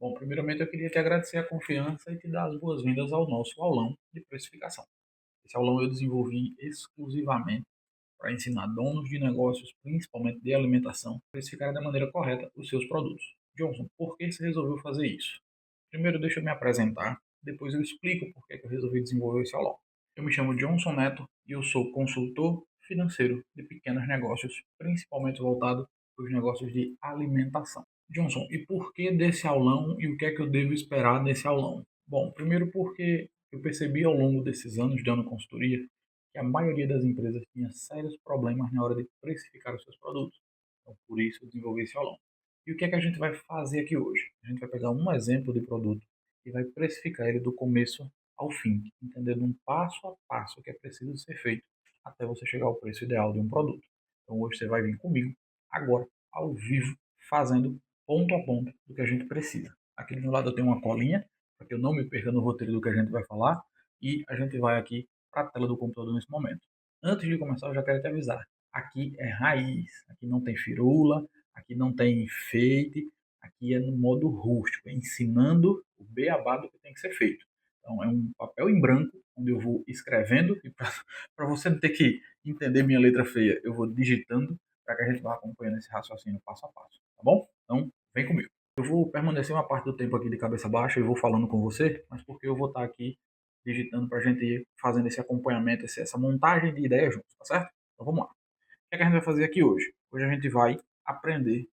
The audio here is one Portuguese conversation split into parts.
Bom, primeiramente eu queria te agradecer a confiança e te dar as boas-vindas ao nosso aulão de precificação. Esse aulão eu desenvolvi exclusivamente para ensinar donos de negócios, principalmente de alimentação, a precificar da maneira correta os seus produtos. Johnson, por que você resolveu fazer isso? Primeiro deixa eu me apresentar, depois eu explico por que eu resolvi desenvolver esse aulão. Eu me chamo Johnson Neto e eu sou consultor financeiro de pequenos negócios, principalmente voltado para os negócios de alimentação. Johnson, e por que desse aulão e o que é que eu devo esperar desse aulão? Bom, primeiro porque eu percebi ao longo desses anos dando consultoria que a maioria das empresas tinha sérios problemas na hora de precificar os seus produtos. Então, por isso eu desenvolvi esse aulão. E o que é que a gente vai fazer aqui hoje? A gente vai pegar um exemplo de produto e vai precificar ele do começo ao fim, entendendo um passo a passo o que é preciso ser feito até você chegar ao preço ideal de um produto. Então hoje você vai vir comigo, agora, ao vivo, fazendo ponto a ponto do que a gente precisa. Aqui do meu lado eu tenho uma colinha, para que eu não me perca no roteiro do que a gente vai falar, e a gente vai aqui para a tela do computador nesse momento. Antes de começar, eu já quero te avisar, aqui é raiz, aqui não tem firula, aqui não tem enfeite, aqui é no modo rústico, é ensinando o beabá do que tem que ser feito. Então, é um papel em branco, onde eu vou escrevendo, e para você não ter que entender minha letra feia, eu vou digitando, para que a gente vá acompanhando esse raciocínio passo a passo, tá bom? Então, vem comigo. Eu vou permanecer uma parte do tempo aqui de cabeça baixa e vou falando com você, mas porque eu vou estar aqui digitando para a gente ir fazendo esse acompanhamento, essa montagem de ideias juntos, tá certo? Então vamos lá. O que é que a gente vai fazer aqui hoje? Hoje a gente vai aprender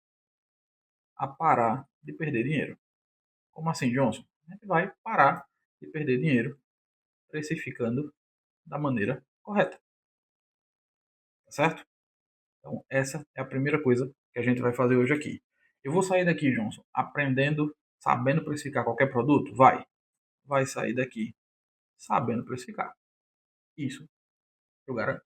a parar de perder dinheiro. Como assim, Johnson? A gente vai parar de perder dinheiro precificando da maneira correta, tá certo? Então, essa é a primeira coisa que a gente vai fazer hoje aqui. Eu vou sair daqui, Johnson, aprendendo, sabendo precificar qualquer produto? Vai sair daqui sabendo precificar. Isso eu garanto,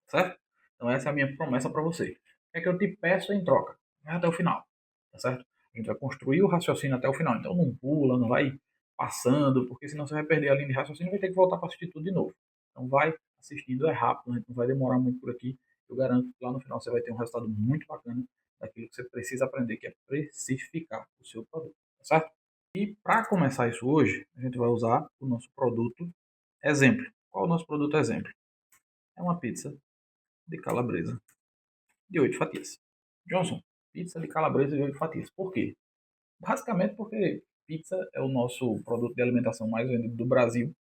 certo? Então, essa é a minha promessa para você. O que é que eu te peço em troca? Vai até o final, tá certo? A gente vai construir o raciocínio até o final. Então, não pula, não vai passando, porque senão você vai perder a linha de raciocínio e vai ter que voltar para assistir tudo de novo. Então, vai assistindo, é rápido, a gente não vai demorar muito por aqui. Eu garanto que lá no final você vai ter um resultado muito bacana daquilo que você precisa aprender, que é precificar o seu produto, tá certo? E para começar isso hoje, a gente vai usar o nosso produto exemplo. Qual é o nosso produto exemplo? É uma pizza de calabresa de 8 fatias. Johnson, pizza de calabresa de 8 fatias. Por quê? Basicamente porque pizza é o nosso produto de alimentação mais vendido do Brasil.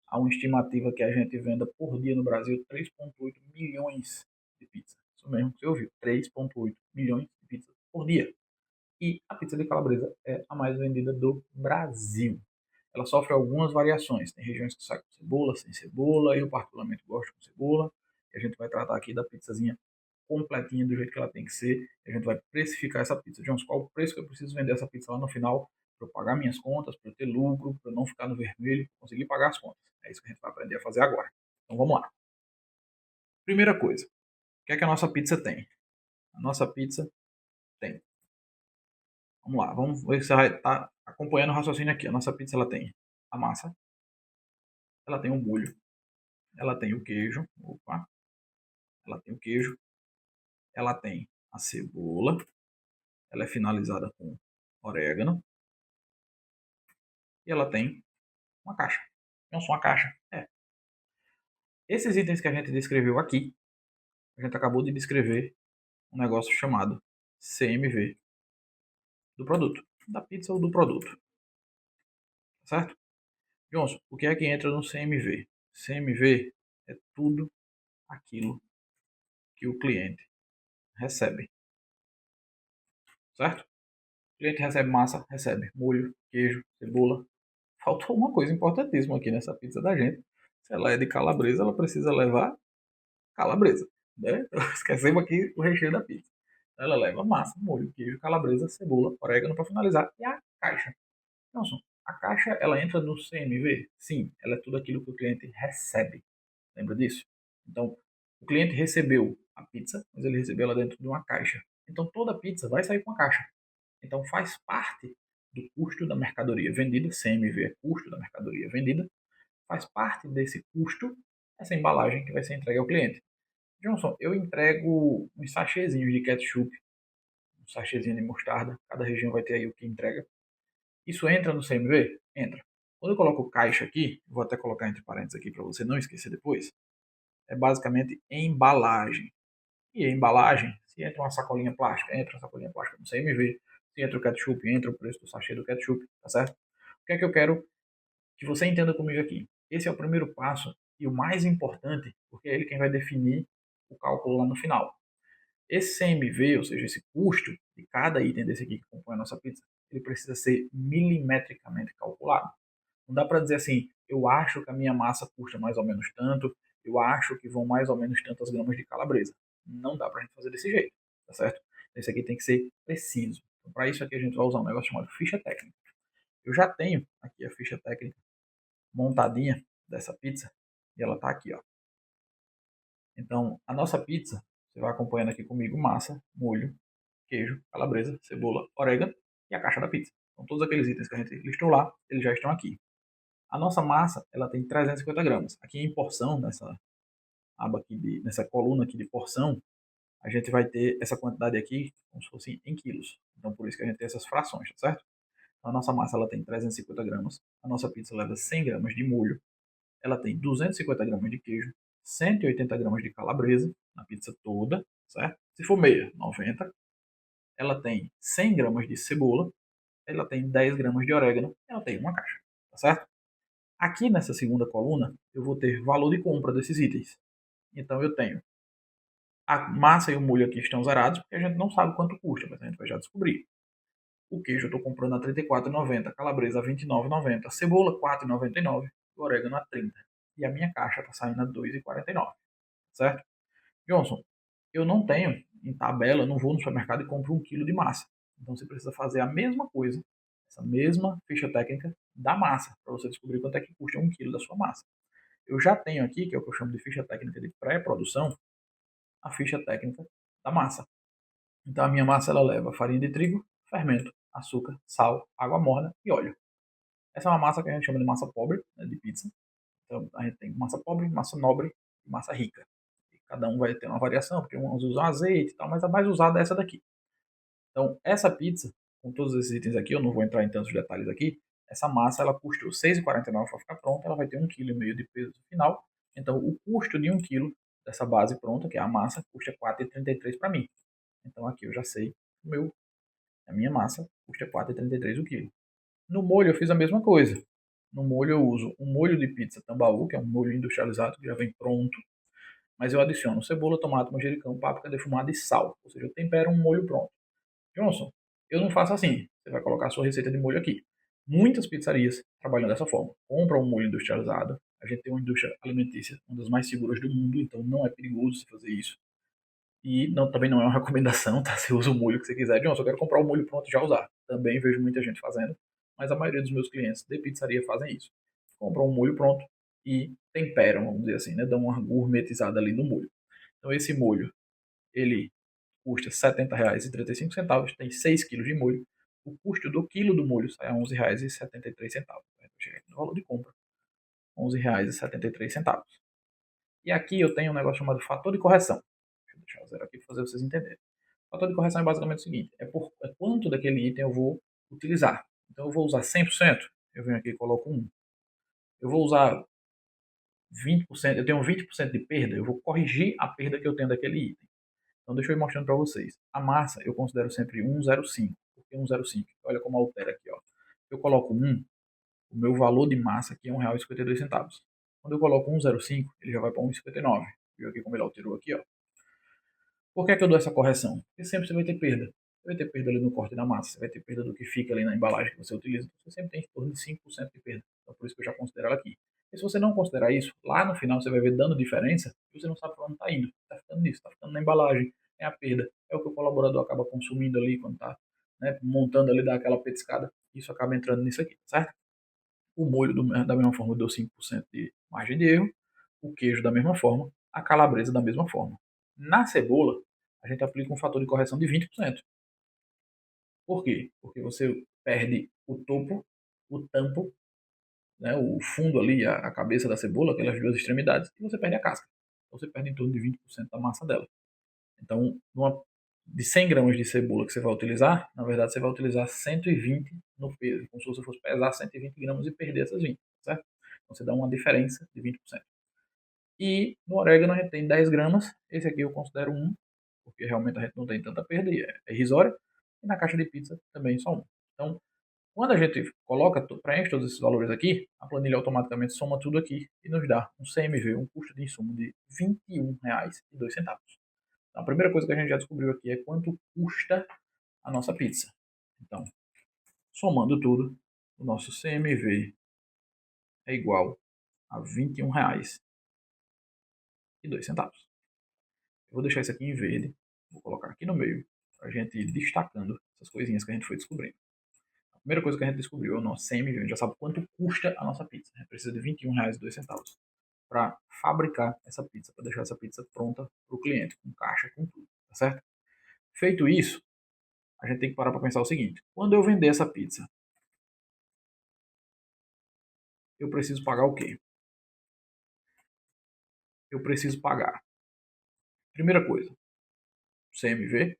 Há uma estimativa que a gente venda por dia no Brasil 3,8 milhões de pizzas. Isso mesmo que você ouviu, 3,8 milhões de pizzas por dia. E a pizza de calabresa é a mais vendida do Brasil. Ela sofre algumas variações. Tem regiões que sai com cebola, sem cebola. Eu particularmente gosto com cebola. E a gente vai tratar aqui da pizzazinha completinha do jeito que ela tem que ser. E a gente vai precificar essa pizza. Jones, qual o preço que eu preciso vender essa pizza lá no final para eu pagar minhas contas, para eu ter lucro, para eu não ficar no vermelho, conseguir pagar as contas. É isso que a gente vai aprender a fazer agora. Então vamos lá. Primeira coisa, o que é que a nossa pizza tem? A nossa pizza tem. Vamos lá, vamos ver se você vai estar acompanhando o raciocínio aqui. A nossa pizza ela tem a massa, ela tem o molho, ela tem o queijo, opa, ela tem o queijo, ela tem a cebola, ela é finalizada com orégano e ela tem uma caixa. Não só uma caixa, é. Esses itens que a gente descreveu aqui, a gente acabou de descrever um negócio chamado CMV do produto, da pizza ou do produto, certo? Johnson, o que é que entra no CMV? CMV é tudo aquilo que o cliente recebe, certo? O cliente recebe massa, recebe molho, queijo, cebola. Faltou uma coisa importantíssima aqui nessa pizza da gente. Se ela é de calabresa, ela precisa levar calabresa, né? Então, esquecemos aqui o recheio da pizza. Ela leva massa, molho, queijo, calabresa, cebola, orégano para finalizar e a caixa. Nossa, a caixa ela entra no CMV? Sim, ela é tudo aquilo que o cliente recebe. Lembra disso? Então, o cliente recebeu a pizza, mas ele recebeu ela dentro de uma caixa. Então, toda pizza vai sair com a caixa. Então, faz parte do custo da mercadoria vendida, CMV é custo da mercadoria vendida, faz parte desse custo essa embalagem que vai ser entregue ao cliente. Johnson, eu entrego uns sachêzinhos de ketchup, um sachêzinho de mostarda, cada região vai ter aí o que entrega. Isso entra no CMV? Entra. Quando eu coloco caixa aqui, vou até colocar entre parênteses aqui para você não esquecer depois, é basicamente embalagem. E a embalagem, se entra uma sacolinha plástica, entra uma sacolinha plástica no CMV, se entra o ketchup, entra o preço do sachê do ketchup, tá certo? O que é que eu quero que você entenda comigo aqui? Esse é o primeiro passo e o mais importante, porque é ele quem vai definir o cálculo lá no final. Esse CMV, ou seja, esse custo de cada item desse aqui que compõe a nossa pizza, ele precisa ser milimetricamente calculado. Não dá para dizer assim, eu acho que a minha massa custa mais ou menos tanto, eu acho que vão mais ou menos tantas gramas de calabresa. Não dá para a gente fazer desse jeito, tá certo? Esse aqui tem que ser preciso. Então, para isso aqui a gente vai usar um negócio chamado ficha técnica. Eu já tenho aqui a ficha técnica montadinha dessa pizza e ela está aqui, ó. Então, a nossa pizza, você vai acompanhando aqui comigo massa, molho, queijo, calabresa, cebola, orégano e a caixa da pizza. Então, todos aqueles itens que a gente listou lá, eles já estão aqui. A nossa massa, ela tem 350 gramas. Aqui em porção, nessa aba aqui, nessa coluna aqui de porção, a gente vai ter essa quantidade aqui como se fosse em quilos. Então, por isso que a gente tem essas frações, tá certo? Então, a nossa massa, ela tem 350 gramas. A nossa pizza leva 100 gramas de molho. Ela tem 250 gramas de queijo, 180 gramas de calabresa na pizza toda, certo? Se for meia, 90. Ela tem 100 gramas de cebola, ela tem 10 gramas de orégano, ela tem uma caixa, tá certo? Aqui nessa segunda coluna, eu vou ter valor de compra desses itens. Então eu tenho a massa e o molho aqui estão zerados, porque a gente não sabe quanto custa, mas a gente vai já descobrir. O queijo eu estou comprando a R$ 34,90, a calabresa a R$ 29,90, a cebola R$ 4,99, o orégano a 30. E a minha caixa está saindo a R$ 2,49, certo? Johnson, eu não tenho em tabela, não vou no supermercado e compro 1 quilo de massa. Então você precisa fazer a mesma coisa, essa mesma ficha técnica da massa, para você descobrir quanto é que custa 1 quilo da sua massa. Eu já tenho aqui, que é o que eu chamo de ficha técnica de pré-produção, a ficha técnica da massa. Então a minha massa ela leva farinha de trigo, fermento, açúcar, sal, água morna e óleo. Essa é uma massa que a gente chama de massa pobre, né, de pizza. Então a gente tem massa pobre, massa nobre e massa rica. E cada um vai ter uma variação, porque uns usam azeite e tal, mas a mais usada é essa daqui. Então essa pizza, com todos esses itens aqui, eu não vou entrar em tantos detalhes aqui, essa massa ela custou R$ 6,49 para ficar pronta, ela vai ter 1,5 kg de peso final. Então o custo de 1 kg dessa base pronta, que é a massa, custa R$ 4,33 para mim. Então aqui eu já sei a minha massa custa R$ 4,33 o quilo. No molho eu fiz a mesma coisa. No molho eu uso um molho de pizza tambaú, que é um molho industrializado que já vem pronto, mas eu adiciono cebola, tomate, manjericão, páprica defumada e sal. Ou seja, eu tempero um molho pronto. Johnson, eu não faço assim. Você vai colocar a sua receita de molho aqui. Muitas pizzarias trabalham dessa forma. Compram um molho industrializado. A gente tem uma indústria alimentícia, uma das mais seguras do mundo, então não é perigoso você fazer isso. E não, também não é uma recomendação, tá? Você usa o molho que você quiser. Johnson, eu quero comprar o molho pronto e já usar. Também vejo muita gente fazendo, mas a maioria dos meus clientes de pizzaria fazem isso. Compram um molho pronto e temperam, vamos dizer assim, né? Dão uma gourmetizada ali no molho. Então esse molho, ele custa R$ 70,35, tem 6 quilos de molho. O custo do quilo do molho sai a R$ 11,73. Chega aqui no valor de compra, R$ 11,73. E aqui eu tenho um negócio chamado fator de correção. Deixa eu deixar o zero aqui para fazer vocês entenderem. O fator de correção é basicamente o seguinte: é quanto daquele item eu vou utilizar. Então eu vou usar 100%, eu venho aqui e coloco 1. Eu vou usar 20%, eu tenho 20% de perda, eu vou corrigir a perda que eu tenho daquele item. Então deixa eu ir mostrando para vocês. A massa eu considero sempre 1,05. Por que 1,05? Olha como altera aqui, ó. Eu coloco 1, o meu valor de massa aqui é R$ 1,52. Quando eu coloco 1,05, ele já vai para 1,59. Viu aqui como ele alterou aqui, ó. Por que é que eu dou essa correção? Porque sempre você vai ter perda. Você vai ter perda ali no corte da massa, você vai ter perda do que fica ali na embalagem que você utiliza. Você sempre tem em torno de 5% de perda. Então por isso que eu já considero ela aqui. E se você não considerar isso, lá no final você vai ver dando diferença e você não sabe para onde está indo. Está ficando nisso, está ficando na embalagem. É a perda. É o que o colaborador acaba consumindo ali quando está, né, montando ali, dá aquela petiscada. Isso acaba entrando nisso aqui, certo? O molho da mesma forma deu 5% de margem de erro. O queijo da mesma forma. A calabresa da mesma forma. Na cebola, a gente aplica um fator de correção de 20%. Por quê? Porque você perde o topo, o tampo, né, o fundo ali, a cabeça da cebola, aquelas duas extremidades, e você perde a casca. Então você perde em torno de 20% da massa dela. Então, numa de 100 gramas de cebola que você vai utilizar, na verdade você vai utilizar 120 no peso, como se você fosse pesar 120 gramas e perder essas 20, certo? Então você dá uma diferença de 20%. E no orégano a gente tem 10 gramas, esse aqui eu considero um, porque realmente a gente não tem tanta perda e é irrisória. E na caixa de pizza também só um. Então, quando a gente coloca, preenche todos esses valores aqui, a planilha automaticamente soma tudo aqui e nos dá um CMV, um custo de insumo de R$ 21,02. Então, a primeira coisa que a gente já descobriu aqui é quanto custa a nossa pizza. Então, somando tudo, o nosso CMV é igual a R$ 21,02. Eu vou deixar isso aqui em verde, vou colocar aqui no meio, para a gente ir destacando essas coisinhas que a gente foi descobrindo. A primeira coisa que a gente descobriu é o nosso CMV, a gente já sabe quanto custa a nossa pizza. A gente precisa de R$ 21,02 para fabricar essa pizza, para deixar essa pizza pronta para o cliente, com caixa, com tudo, tá certo? Feito isso, a gente tem que parar para pensar o seguinte: quando eu vender essa pizza, eu preciso pagar o quê? Eu preciso pagar, primeira coisa, CMV,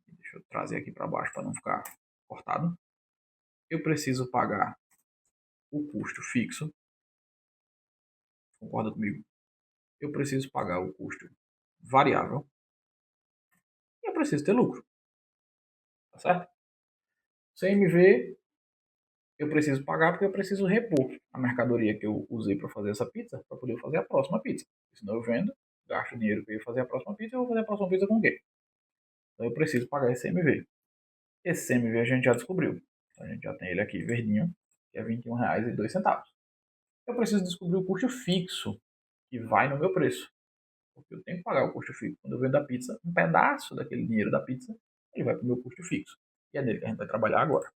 deixa eu trazer aqui para baixo para não ficar cortado. Eu preciso pagar o custo fixo, concorda comigo? Eu preciso pagar o custo variável e eu preciso ter lucro, tá certo? CMV eu preciso pagar porque eu preciso repor a mercadoria que eu usei para fazer essa pizza para poder fazer a próxima pizza. Senão eu vendo, gasto o dinheiro que eu ia fazer a próxima pizza, eu vou fazer a próxima pizza com o quê? Então eu preciso pagar esse CMV. Esse CMV a gente já descobriu. Então, a gente já tem ele aqui verdinho, que é R$ 21,02. Eu preciso descobrir o custo fixo que vai no meu preço. Porque eu tenho que pagar o custo fixo. Quando eu vendo a pizza, um pedaço daquele dinheiro da pizza, ele vai para o meu custo fixo. E é dele que a gente vai trabalhar agora.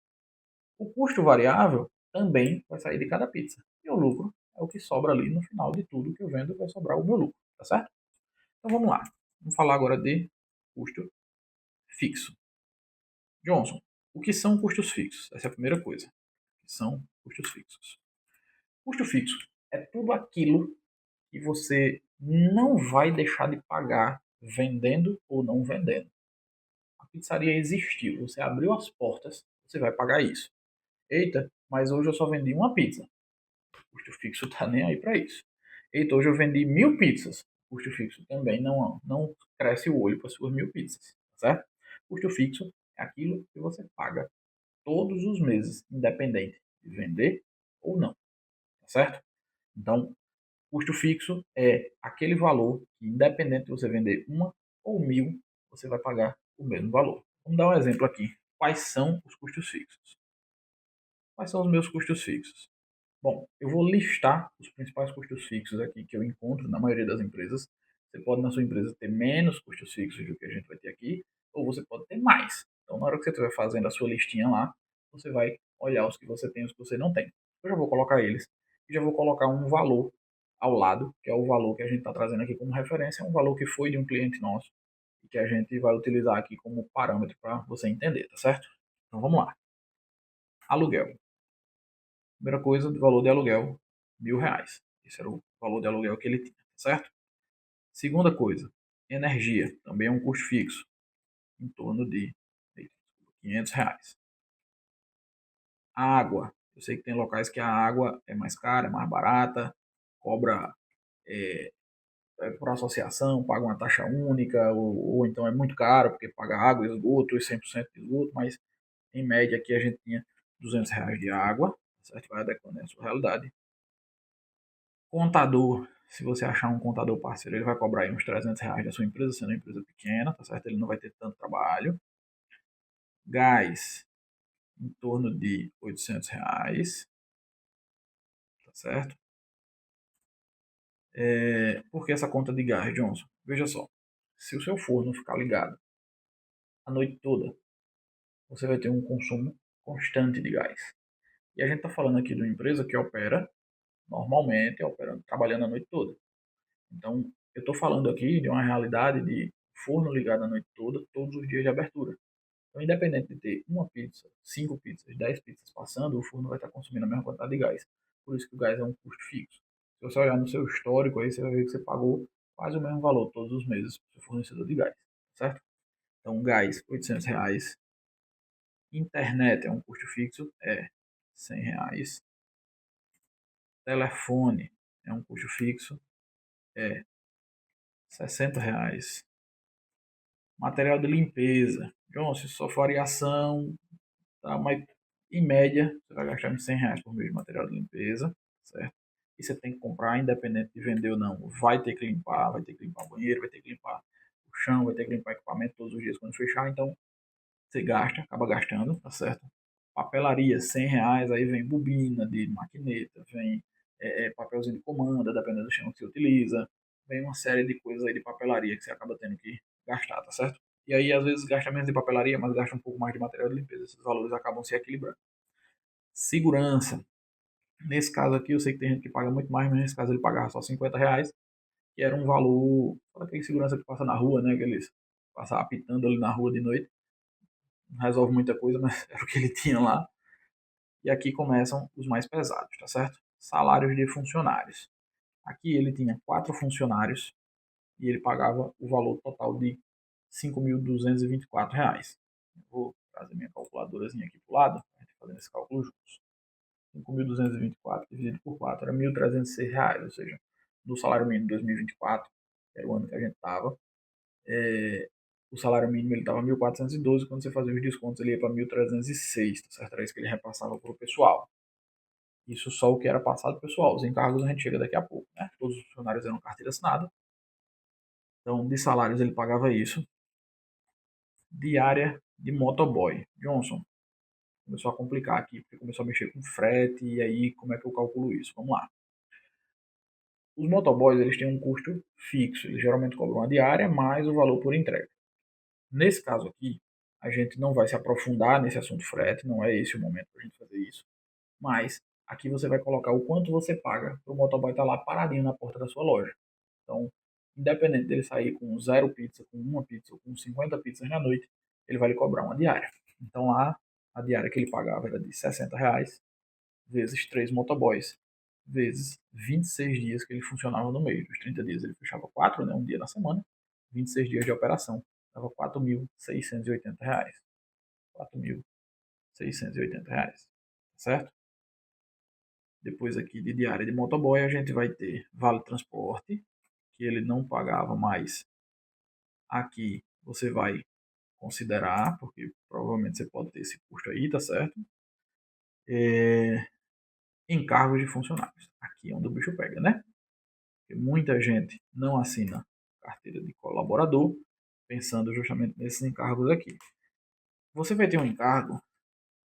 O custo variável também vai sair de cada pizza. E o lucro é o que sobra ali no final de tudo que eu vendo, vai sobrar o meu lucro, tá certo? Então vamos lá. Vamos falar agora de custo fixo. Johnson, o que são custos fixos? Essa é a primeira coisa. O que são custos fixos? Custo fixo é tudo aquilo que você não vai deixar de pagar vendendo ou não vendendo. A pizzaria existiu, você abriu as portas, você vai pagar isso. Eita, mas hoje eu só vendi uma pizza. O custo fixo tá nem aí para isso. Eita, hoje eu vendi 1.000 pizzas. O custo fixo também não cresce o olho para suas 1.000 pizzas, certo? O custo fixo é aquilo que você paga todos os meses, independente de vender ou não, tá certo? Então, custo fixo é aquele valor que, independente de você vender uma ou 1.000, você vai pagar o mesmo valor. Vamos dar um exemplo aqui. Quais são os custos fixos? Quais são os meus custos fixos? Bom, eu vou listar os principais custos fixos aqui que eu encontro na maioria das empresas. Você pode, na sua empresa, ter menos custos fixos do que a gente vai ter aqui, ou você pode ter mais. Então, na hora que você estiver fazendo a sua listinha lá, você vai olhar os que você tem e os que você não tem. Eu já vou colocar eles e já vou colocar um valor ao lado, que é o valor que a gente está trazendo aqui como referência, um valor que foi de um cliente nosso e que a gente vai utilizar aqui como parâmetro para você entender, tá certo? Então, vamos lá. Aluguel. Primeira coisa, o valor de aluguel, R$ 1.000. Esse era o valor de aluguel que ele tinha, certo? Segunda coisa, energia, também é um custo fixo, em torno de R$ 500. Água, eu sei que tem locais que a água é mais cara, é mais barata, cobra é, por associação, paga uma taxa única, ou então é muito caro, porque paga água e esgoto, e 100% de esgoto, mas em média aqui a gente tinha R$ 200 de água, certo? Vai adequando a sua realidade. Contador, se você achar um contador parceiro, ele vai cobrar aí uns R$ 300 da sua empresa, sendo uma empresa pequena, tá certo? Ele não vai ter tanto trabalho. Gás, em torno de R$ 800, tá certo? Por que essa conta de gás, Johnson? Veja só, se o seu forno ficar ligado a noite toda, você vai ter um consumo constante de gás. E a gente está falando aqui de uma empresa que opera normalmente, operando, trabalhando a noite toda. Então, eu estou falando aqui de uma realidade de forno ligado a noite toda, todos os dias de abertura. Então, independente de ter uma pizza, 5 pizzas, 10 pizzas passando, o forno vai estar consumindo a mesma quantidade de gás. Por isso que o gás é um custo fixo. Se você olhar no seu histórico, aí você vai ver que você pagou quase o mesmo valor todos os meses para o seu fornecedor de gás, certo? Então, gás, R$ 800. Internet é um custo fixo, é R$ 100. Telefone é um custo fixo, é R$ 60. Material de limpeza. João, se só for variação, tá, mas em média, você vai gastar uns R$ 100 por mês de material de limpeza, certo? E você tem que comprar, independente de vender ou não. Vai ter que limpar, vai ter que limpar o banheiro, vai ter que limpar o chão, vai ter que limpar equipamento todos os dias quando fechar. Então, você gasta, acaba gastando, tá certo? Papelaria, R$ 100, aí vem bobina de maquineta, vem papelzinho de comanda, dependendo do chão que você utiliza, vem uma série de coisas aí de papelaria que você acaba tendo que gastar, tá certo? E aí, às vezes, gasta menos de papelaria, mas gasta um pouco mais de material de limpeza. Esses valores acabam se equilibrando. Segurança. Nesse caso aqui, eu sei que tem gente que paga muito mais, mas nesse caso ele pagava só R$ 50, que era um valor, sabe aquele segurança que passa na rua, né? Aqueles passar apitando ali na rua de noite. Não resolve muita coisa, mas era o que ele tinha lá. E aqui começam os mais pesados, tá certo? Salários de funcionários. Aqui ele tinha 4 funcionários e ele pagava o valor total de R$ 5.224. Vou trazer minha calculadorazinha aqui para o lado, a gente fazendo esse cálculo juntos. 5.224 dividido por 4 era R$ 1.306, ou seja, do salário mínimo de 2024, que era o ano que a gente estava, o salário mínimo ele estava 1.412, quando você fazia os descontos ele ia para 1.306, tá certo? Era isso que ele repassava para o pessoal. Isso só o que era passado pro pessoal. Os encargos a gente chega daqui a pouco, né? Todos os funcionários eram carteira assinada. Então, de salários ele pagava isso. Diária de motoboy. Johnson, começou a complicar aqui, porque começou a mexer com frete, e aí como é que eu calculo isso? Vamos lá. Os motoboys eles têm um custo fixo, eles geralmente cobram uma diária mais o valor por entrega. Nesse caso aqui, a gente não vai se aprofundar nesse assunto frete, não é esse o momento para a gente fazer isso, mas aqui você vai colocar o quanto você paga para o motoboy estar lá paradinho na porta da sua loja. Então, independente dele sair com 0 pizza, com uma pizza ou com 50 pizzas na noite, ele vai lhe cobrar uma diária. Então lá, a diária que ele pagava era de R$ 60, vezes 3 motoboys, vezes 26 dias que ele funcionava no mês. Os 30 dias ele fechava 4, né, um dia na semana, 26 dias de operação, dava R$ 4.680. R$ 4.680, certo? Depois aqui de diária de motoboy, a gente vai ter vale transporte, que ele não pagava mais. Aqui você vai considerar, porque provavelmente você pode ter esse custo aí, tá certo? Encargos de funcionários. Aqui é onde o bicho pega, né? Porque muita gente não assina carteira de colaborador, pensando justamente nesses encargos aqui. Você vai ter um encargo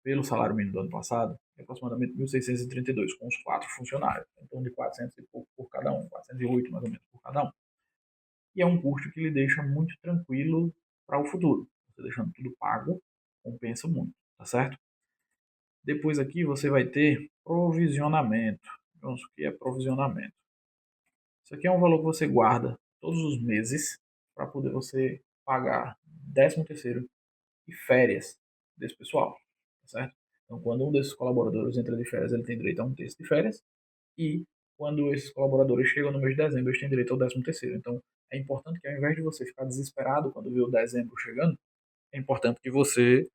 pelo salário mínimo do ano passado, de aproximadamente 1.632, com os 4 funcionários, então de 400 e pouco por cada um, 408 mais ou menos por cada um. E é um custo que lhe deixa muito tranquilo para o futuro. Você deixando tudo pago, compensa muito, tá certo? Depois aqui você vai ter provisionamento. Vamos, o que é provisionamento? Isso aqui é um valor que você guarda todos os meses para poder você pagar 13º e férias desse pessoal, tá certo? Então, quando um desses colaboradores entra de férias, ele tem direito a 1 terço de férias, e quando esses colaboradores chegam no mês de dezembro, eles têm direito ao 13º. Então, é importante que ao invés de você ficar desesperado quando vê o dezembro chegando, é importante que você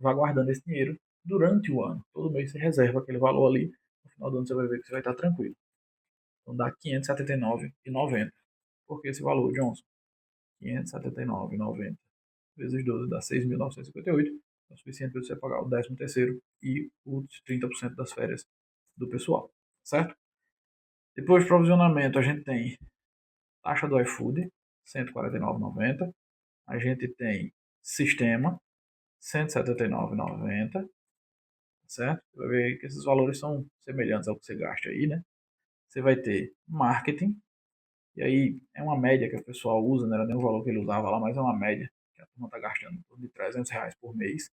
vá guardando esse dinheiro durante o ano. Todo mês você reserva aquele valor ali, no final do ano você vai ver que você vai estar tranquilo. Então dá R$ 579,90. Por que esse valor, Johnson? R$ 579,90 vezes 12 dá 6.958. É o suficiente para você pagar o 13º e os 30% das férias do pessoal, certo? Depois de provisionamento, a gente tem taxa do iFood, R$ 149,90. A gente tem sistema, R$ 179,90, certo? Você vai ver que esses valores são semelhantes ao que você gasta aí, né? Você vai ter marketing, e aí é uma média que o pessoal usa, não era nem o valor que ele usava lá, mas é uma média que a turma está gastando em torno de R$ 300 por mês.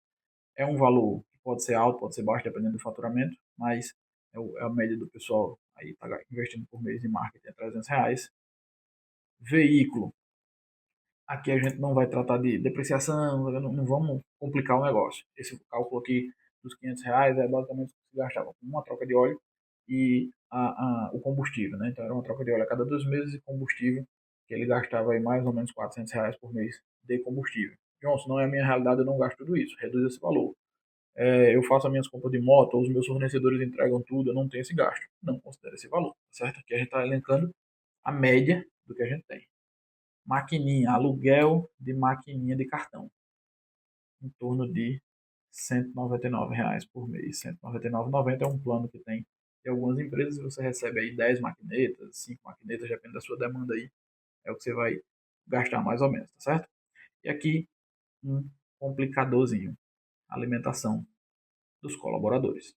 É um valor que pode ser alto, pode ser baixo, dependendo do faturamento, mas é a média do pessoal aí está investindo por mês em marketing é R$ 300. Veículo. Aqui a gente não vai tratar de depreciação, não vamos complicar o negócio. Esse cálculo aqui dos R$ 500 é basicamente o que se gastava com uma troca de óleo e o combustível, né? Então era uma troca de óleo a cada 2 meses e combustível que ele gastava aí mais ou menos R$ 400 por mês de combustível. Johnson, não é a minha realidade, eu não gasto tudo isso, reduz esse valor. Eu faço as minhas compras de moto, ou os meus fornecedores entregam tudo, eu não tenho esse gasto. Não considero esse valor, certo? Aqui a gente está elencando a média do que a gente tem. Maquininha, aluguel de maquininha de cartão, em torno de R$ 199 por mês. R$ 199,90 é um plano que tem em algumas empresas, você recebe aí 10 maquinetas, 5 maquinetas, depende da sua demanda aí, é o que você vai gastar mais ou menos, tá certo? E aqui um complicadorzinho, alimentação dos colaboradores. Isso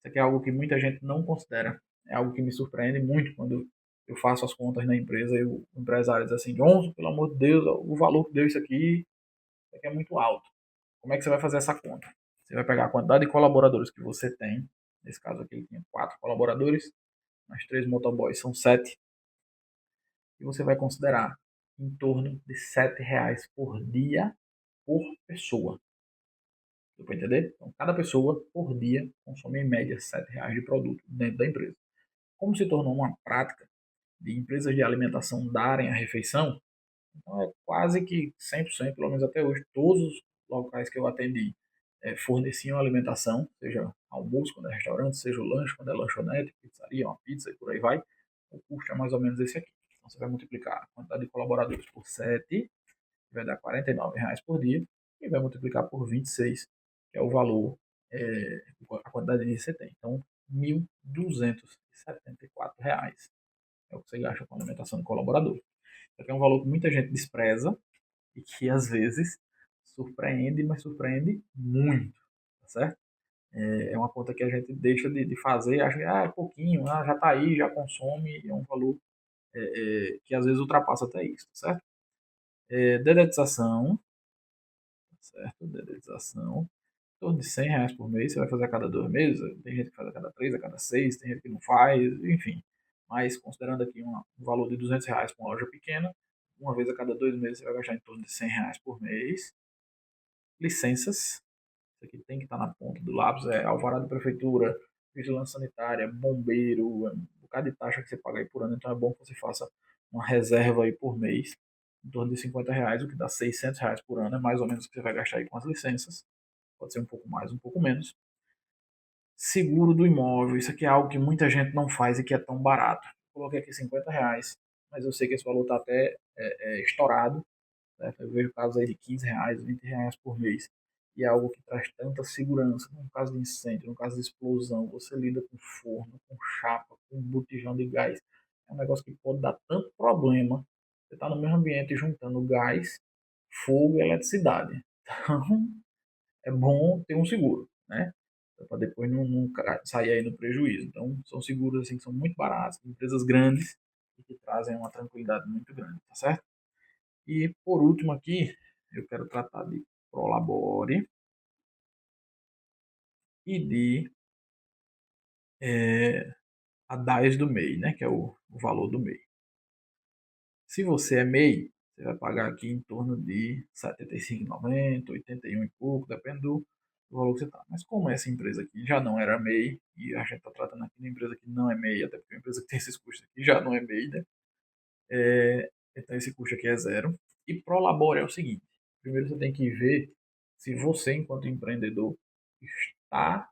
aqui é algo que muita gente não considera, é algo que me surpreende muito quando eu faço as contas na empresa e o empresário diz assim, Johnson, pelo amor de Deus, o valor que deu isso aqui é muito alto. Como é que você vai fazer essa conta? Você vai pegar a quantidade de colaboradores que você tem, nesse caso aqui ele tinha 4 colaboradores, mais 3 motoboys são 7, e você vai considerar em torno de R$ 7 por dia por pessoa. Deu para entender? Então, cada pessoa por dia consome em média R$ 7 de produto dentro da empresa. Como se tornou uma prática de empresas de alimentação darem a refeição, então é quase que 100%, pelo menos até hoje, todos os locais que eu atendi forneciam alimentação, seja almoço quando é restaurante, seja o lanche quando é lanchonete, pizzaria, uma pizza e por aí vai. O custo é mais ou menos esse aqui. Então você vai multiplicar a quantidade de colaboradores por 7, vai dar R$ 49 por dia, e vai multiplicar por 26, que é o valor, a quantidade de dia que você tem. Então, R$ 1.274 é o que você gasta com a alimentação do colaborador. Isso aqui é um valor que muita gente despreza e que às vezes surpreende, mas surpreende muito, tá certo? É uma conta que a gente deixa de fazer, acha que é pouquinho, já está aí, já consome, e é um valor que às vezes ultrapassa até isso, tá certo? Dedetização, tá certo? Dedetização, em torno de R$ 100 por mês, você vai fazer a cada 2 meses, tem gente que faz a cada 3, a cada 6, tem gente que não faz, enfim. Mas considerando aqui um valor de R$ 200 para uma loja pequena, uma vez a cada 2 meses você vai gastar em torno de R$ 100 por mês. Licenças, isso aqui tem que estar na ponta do lápis, alvará de prefeitura, vigilância sanitária, bombeiro, um bocado de taxa que você paga aí por ano, então é bom que você faça uma reserva aí por mês, em torno de R$ 50, o que dá R$ 600 por ano, é mais ou menos o que você vai gastar aí com as licenças, pode ser um pouco mais, um pouco menos. Seguro do imóvel, isso aqui é algo que muita gente não faz e que é tão barato. Coloquei aqui R$ 50, mas eu sei que esse valor está até estourado, né? Eu vejo casos aí de R$ 15, R$ 20 por mês. E é algo que traz tanta segurança. No caso de incêndio, no caso de explosão, você lida com forno, com chapa, com botijão de gás. É um negócio que pode dar tanto problema. Você está no mesmo ambiente juntando gás, fogo e eletricidade. Então, é bom ter um seguro, né? Para depois não sair aí no prejuízo. Então, são seguros assim, que são muito baratos, empresas grandes e que trazem uma tranquilidade muito grande, tá certo? E por último aqui, eu quero tratar de Prolabore e de a DAS do MEI, né, que é o valor do MEI. Se você é MEI, você vai pagar aqui em torno de R$ 75,90, 81 e pouco, depende do valor que você está. Mas como essa empresa aqui já não era MEI, e a gente está tratando aqui de uma empresa que não é MEI, até porque a empresa que tem esses custos aqui já não é MEI, né? Então esse custo aqui é zero. E Prolabore é o seguinte: primeiro você tem que ver se você, enquanto empreendedor, está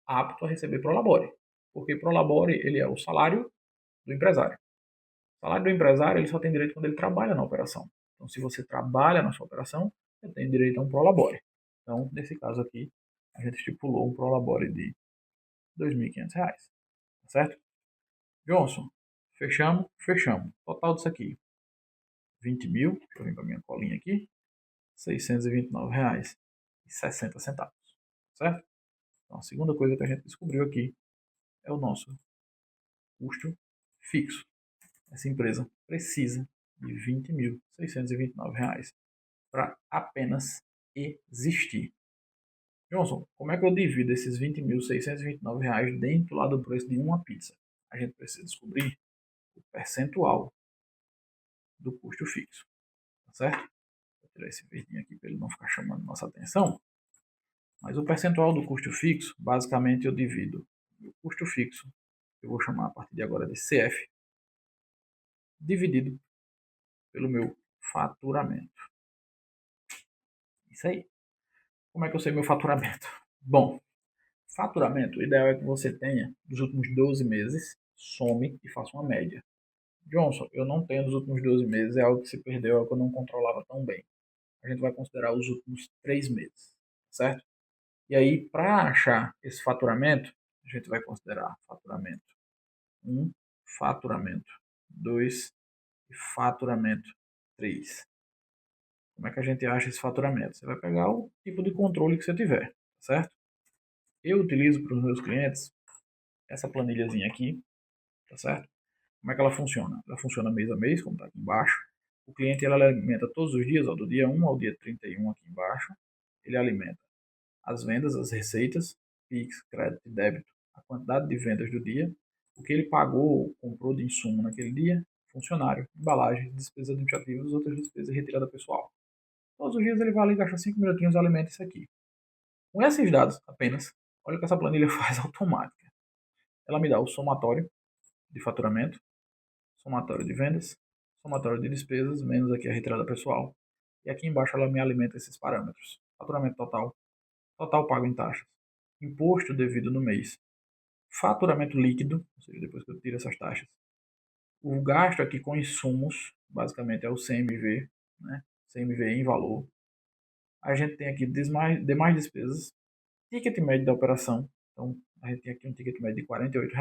apto a receber Prolabore. Porque Prolabore ele é o salário do empresário. O salário do empresário ele só tem direito quando ele trabalha na operação. Então, se você trabalha na sua operação, você tem direito a um Prolabore. Então, nesse caso aqui, a gente estipulou um Prolabore de R$ 2.500. Tá certo? Johnson, fechamos? Fechamos. Total disso aqui, 20 mil. Deixa eu vir para minha colinha aqui. R$ 629,60. Certo? Então, a segunda coisa que a gente descobriu aqui é o nosso custo fixo. Essa empresa precisa de R$ 20.629 para apenas existir. Johnson, como é que eu divido esses R$ 20.629 dentro lá do preço de uma pizza? A gente precisa descobrir o percentual do custo fixo. Tá certo? Vou tirar esse verdinho aqui para ele não ficar chamando nossa atenção. Mas o percentual do custo fixo, basicamente eu divido o custo fixo, eu vou chamar a partir de agora de CF, dividido pelo meu faturamento. Isso aí. Como é que eu sei meu faturamento? Bom, faturamento, o ideal é que você tenha dos últimos 12 meses, some e faça uma média. Johnson, eu não tenho dos últimos 12 meses, é algo que se perdeu, é algo que eu não controlava tão bem. A gente vai considerar os últimos 3 meses, certo? E aí, para achar esse faturamento, a gente vai considerar faturamento 1, faturamento 2 e faturamento 3. Como é que a gente acha esse faturamento? Você vai pegar o tipo de controle que você tiver, certo? Eu utilizo para os meus clientes essa planilhazinha aqui, tá certo? Como é que ela funciona? Ela funciona mês a mês, como está aqui embaixo. O cliente ele alimenta todos os dias, ó, do dia 1 ao dia 31 aqui embaixo. Ele alimenta as vendas, as receitas, Pix, crédito e débito, a quantidade de vendas do dia, o que ele pagou, comprou de insumo naquele dia, funcionário, embalagem, despesas administrativas, outras despesas e retirada pessoal. Todos os dias ele vai ali e gasta 5 minutinhos e alimenta isso aqui. Com esses dados apenas, olha o que essa planilha faz automática. Ela me dá o somatório de faturamento, somatório de vendas, somatório de despesas, menos aqui a retirada pessoal. E aqui embaixo ela me alimenta esses parâmetros. Faturamento total, total pago em taxas, imposto devido no mês, faturamento líquido, ou seja, depois que eu tiro essas taxas. O gasto aqui com insumos, basicamente é o CMV, né? CMV em valor. A gente tem aqui demais despesas, ticket médio da operação. Então, a gente tem aqui um ticket médio de R$ 48,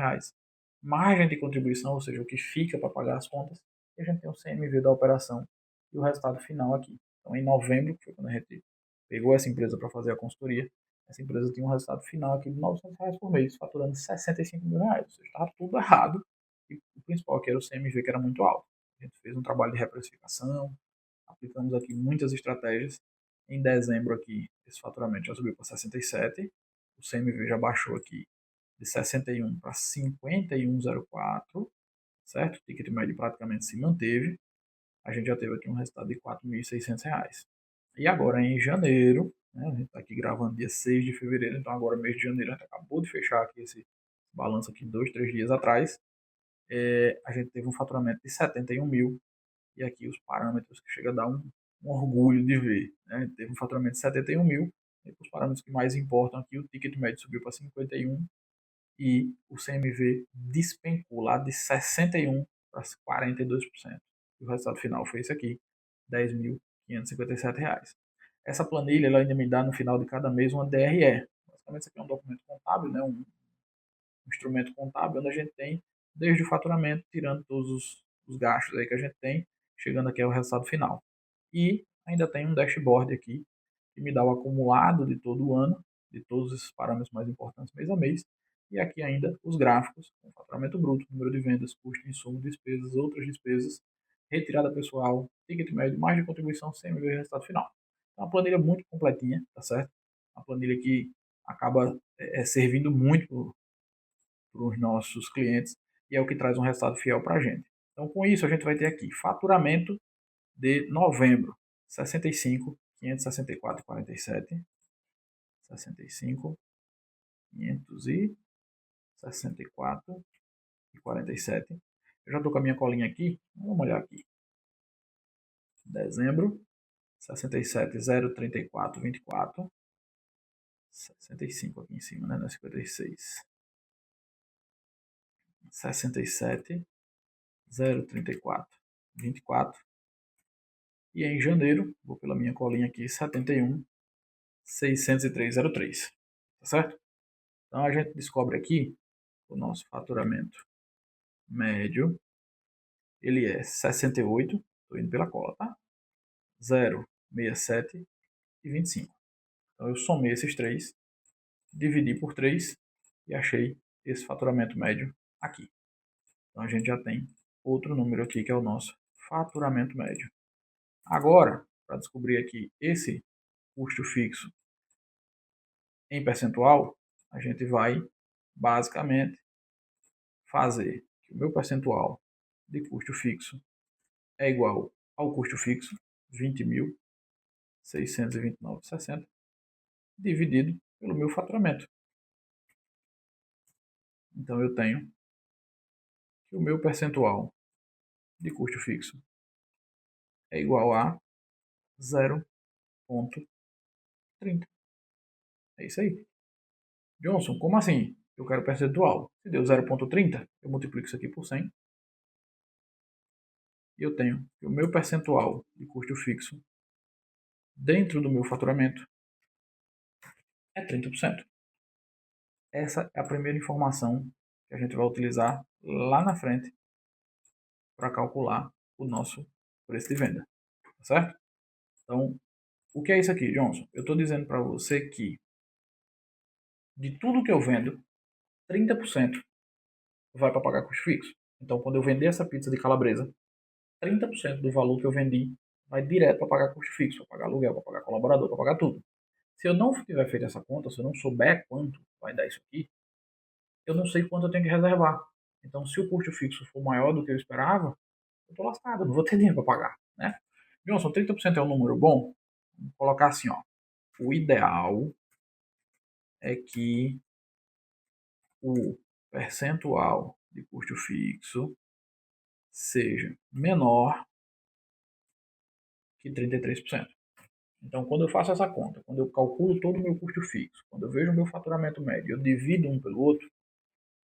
margem de contribuição, ou seja, o que fica para pagar as contas, e a gente tem o CMV da operação e o resultado final aqui. Então, em novembro, que foi quando a gente pegou essa empresa para fazer a consultoria, essa empresa tinha um resultado final aqui de R$ 900 por mês, faturando R$ 65 mil. Ou seja, estava tudo errado. E o principal aqui era o CMV, que era muito alto. A gente fez um trabalho de reprecificação, aplicamos aqui muitas estratégias. Em dezembro aqui, esse faturamento já subiu para 67, o CMV já baixou aqui de 61 para 51,04, certo? O ticket médio praticamente se manteve. A gente já teve aqui um resultado de R$ 4.600. E agora em janeiro, né, a gente está aqui gravando dia 6 de fevereiro, então agora mês de janeiro, a gente acabou de fechar aqui esse balanço aqui 2, 3 dias atrás. A gente teve um faturamento de 71 mil, e aqui os parâmetros que chega a dar um orgulho de ver. Né? Teve um faturamento de 71 mil, e os parâmetros que mais importam aqui, o ticket médio subiu para 51 e o CMV despencou lá de 61 para 42%. E o resultado final foi esse aqui, R$ 10.557. Essa planilha ela ainda me dá no final de cada mês uma DRE. Basicamente, isso aqui é um documento contábil, né? um instrumento contábil, onde a gente tem desde o faturamento, tirando todos os gastos aí que a gente tem, chegando aqui ao resultado final. E ainda tem um dashboard aqui, que me dá o acumulado de todo o ano, de todos esses parâmetros mais importantes mês a mês, e aqui ainda os gráficos, com faturamento bruto, número de vendas, custo, insumo, despesas, outras despesas, retirada pessoal, ticket médio, margem de contribuição, sem ver o resultado final. É uma planilha muito completinha, tá certo? Uma planilha que acaba servindo muito para os nossos clientes e é o que traz um resultado fiel para a gente. Então, com isso, a gente vai ter aqui faturamento de novembro, 65, 564, 47, 65, 564 e 47. Eu já estou com a minha colinha aqui, vamos olhar aqui. Dezembro, 67, 034, 24, 65 aqui em cima, né? 56. 67, 034, 24. E em janeiro, vou pela minha colinha aqui, 71, 603,03. Tá certo? Então a gente descobre aqui o nosso faturamento médio. Ele é 68, estou indo pela cola, tá? 0,67 e 25. Então eu somei esses três, dividi por 3 e achei esse faturamento médio aqui. Então a gente já tem outro número aqui que é o nosso faturamento médio. Agora, para descobrir aqui esse custo fixo em percentual, a gente vai basicamente fazer que o meu percentual de custo fixo é igual ao custo fixo, 20.629,60, dividido pelo meu faturamento. Então eu tenho que o meu percentual de custo fixo é igual a 0,30. É isso aí. Johnson, como assim? Eu quero percentual. Se deu 0,30, eu multiplico isso aqui por 100 e eu tenho que o meu percentual de custo fixo dentro do meu faturamento é 30%. Essa é a primeira informação que a gente vai utilizar lá na frente para calcular o nosso preço de venda, tá certo? Então, o que é isso aqui, Johnson? Eu estou dizendo para você que de tudo que eu vendo, 30% vai para pagar custo fixo. Então, quando eu vender essa pizza de calabresa, 30% do valor que eu vendi vai direto para pagar custo fixo, para pagar aluguel, para pagar colaborador, para pagar tudo. Se eu não tiver feito essa conta, se eu não souber quanto vai dar isso aqui, eu não sei quanto eu tenho que reservar. Então, se o custo fixo for maior do que eu esperava, eu tô lascado, não vou ter dinheiro para pagar, né? Johnson, 30% é um número bom? Vamos colocar assim, ó. O ideal é que o percentual de custo fixo seja menor que 33%. Então, quando eu faço essa conta, quando eu calculo todo o meu custo fixo, quando eu vejo o meu faturamento médio, eu divido um pelo outro,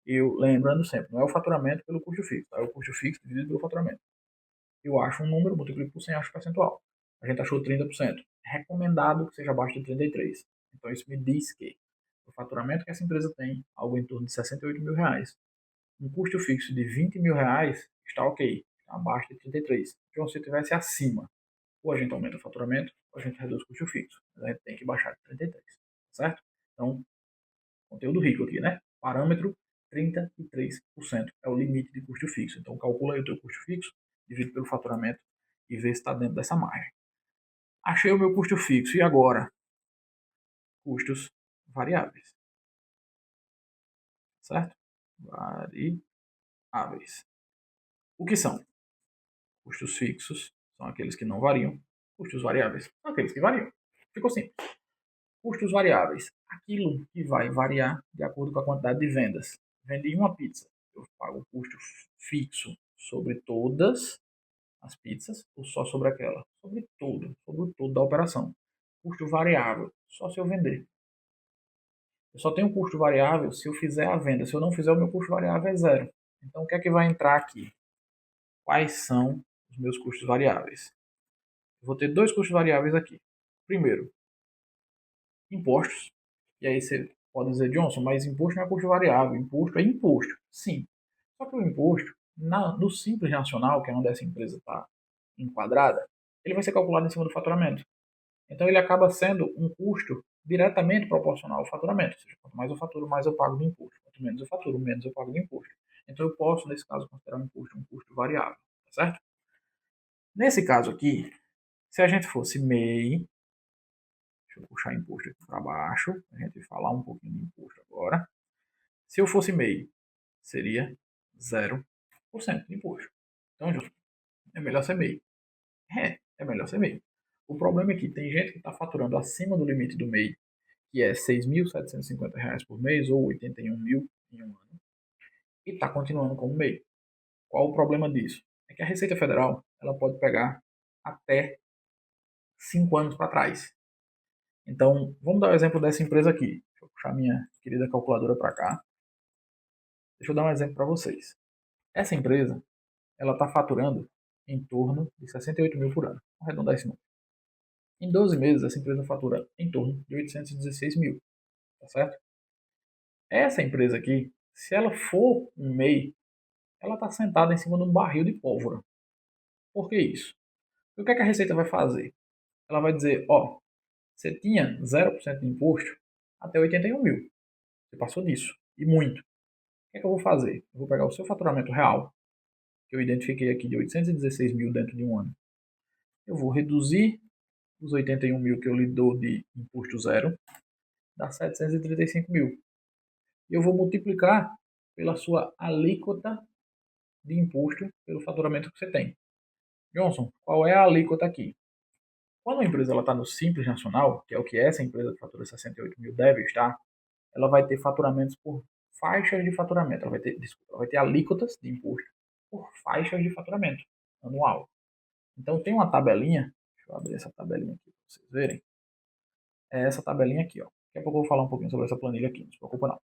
eu, lembrando sempre, não é o faturamento pelo custo fixo, tá? É o custo fixo dividido pelo faturamento. Eu acho um número, multiplico por 100, acho o percentual. A gente achou 30%. Recomendado que seja abaixo de 33%. Então, isso me diz que o faturamento que essa empresa tem, algo em torno de 68 mil reais, um custo fixo de 20 mil reais, está ok, está abaixo de 33%. Então, se estivesse acima, ou a gente aumenta o faturamento, ou a gente reduz o custo fixo. Mas a gente tem que baixar de 33%, certo? Então, conteúdo rico aqui, né? Parâmetro 33% é o limite de custo fixo. Então, calcula aí o teu custo fixo, divide pelo faturamento e vê se está dentro dessa margem. Achei o meu custo fixo. E agora? Custos variáveis. Certo? Variáveis. O que são? Custos fixos são aqueles que não variam. Custos variáveis são aqueles que variam. Ficou simples. Custos variáveis. Aquilo que vai variar de acordo com a quantidade de vendas. Vendi uma pizza. Eu pago o custo fixo sobre todas as pizzas ou só sobre aquela? Sobre tudo da operação. Custo variável, só se eu vender. Eu só tenho custo variável se eu fizer a venda. Se eu não fizer, o meu custo variável é zero. Então, o que é que vai entrar aqui? Quais são os meus custos variáveis? Eu vou ter dois custos variáveis aqui. Primeiro, impostos. E aí você pode dizer, Johnson, mas imposto não é custo variável. Imposto é imposto. Sim. Só que o imposto, no Simples Nacional, que é onde essa empresa está enquadrada, ele vai ser calculado em cima do faturamento. Então ele acaba sendo um custo diretamente proporcional ao faturamento. Ou seja, quanto mais eu faturo, mais eu pago de imposto. Quanto menos eu faturo, menos eu pago de imposto. Então eu posso, nesse caso, considerar um custo variável. Tá certo? Nesse caso aqui, se a gente fosse MEI, deixa eu puxar imposto aqui para baixo, a gente falar um pouquinho de imposto agora. Se eu fosse MEI, seria 0% de imposto. Então, é melhor ser MEI. É melhor ser MEI. O problema é que tem gente que está faturando acima do limite do MEI, que é R$ 6.750 por mês ou 81 mil em um ano, e está continuando como MEI. Qual o problema disso? É que a Receita Federal ela pode pegar até 5 anos para trás. Então, vamos dar o exemplo dessa empresa aqui. Deixa eu puxar minha querida calculadora para cá. Deixa eu dar um exemplo para vocês. Essa empresa ela está faturando em torno de 68 mil por ano. Vamos arredondar esse número. Em 12 meses, essa empresa fatura em torno de 816 mil. Tá certo? Essa empresa aqui, se ela for um MEI, ela está sentada em cima de um barril de pólvora. Por que isso? O que é que a Receita vai fazer? Ela vai dizer, ó, você tinha 0% de imposto até 81 mil. Você passou disso. E muito. O que é que eu vou fazer? Eu vou pegar o seu faturamento real, que eu identifiquei aqui de 816 mil dentro de um ano. Eu vou reduzir os 81 mil que eu lhe dou de imposto zero, dá 735 mil. E eu vou multiplicar pela sua alíquota de imposto pelo faturamento que você tem. Johnson, qual é a alíquota aqui? Quando a empresa está no Simples Nacional, que é o que essa empresa que fatura 68 mil deve estar, ela vai ter faturamentos por faixas de faturamento. Ela vai ter alíquotas de imposto por faixas de faturamento. anual. Então tem uma tabelinha, deixa eu abrir essa tabelinha aqui para vocês verem. É essa tabelinha aqui, ó. Daqui a pouco eu vou falar um pouquinho sobre essa planilha aqui, não se preocupa não.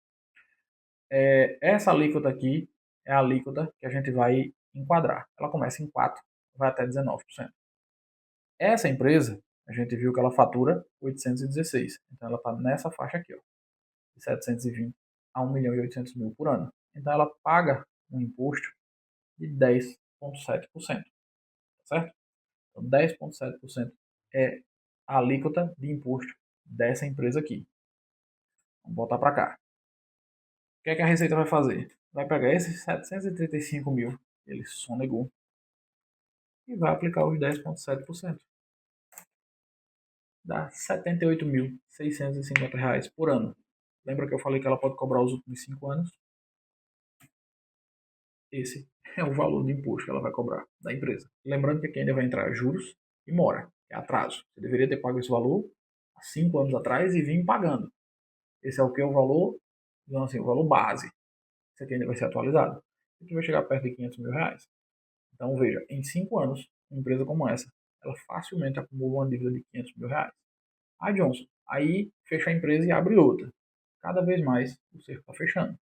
Essa alíquota aqui é a alíquota que a gente vai enquadrar. Ela começa em 4, vai até 19%. Essa empresa, a gente viu que ela fatura 816. Então ela está nessa faixa aqui, ó, de 720 a 1.800.000 por ano. Então ela paga um imposto de 10,7%, certo? Então 10,7% é a alíquota de imposto dessa empresa aqui. Vamos voltar para cá. O que é que a Receita vai fazer? Vai pegar esses 735 mil, ele sonegou, e vai aplicar os 10,7%. Dá R$ 78.650 por ano. Lembra que eu falei que ela pode cobrar os últimos 5 anos? Esse é o valor de imposto que ela vai cobrar da empresa. Lembrando que aqui ainda vai entrar juros e mora, que é atraso. Você deveria ter pago esse valor há 5 anos atrás e vir pagando. Esse é o que? O valor, então, assim, o valor base. Isso aqui ainda vai ser atualizado. Isso vai chegar perto de 500 mil reais. Então, veja, em 5 anos, uma empresa como essa, ela facilmente acumula uma dívida de 500 mil reais. Ah, Johnson, aí fecha a empresa e abre outra. Cada vez mais o cerco está fechando.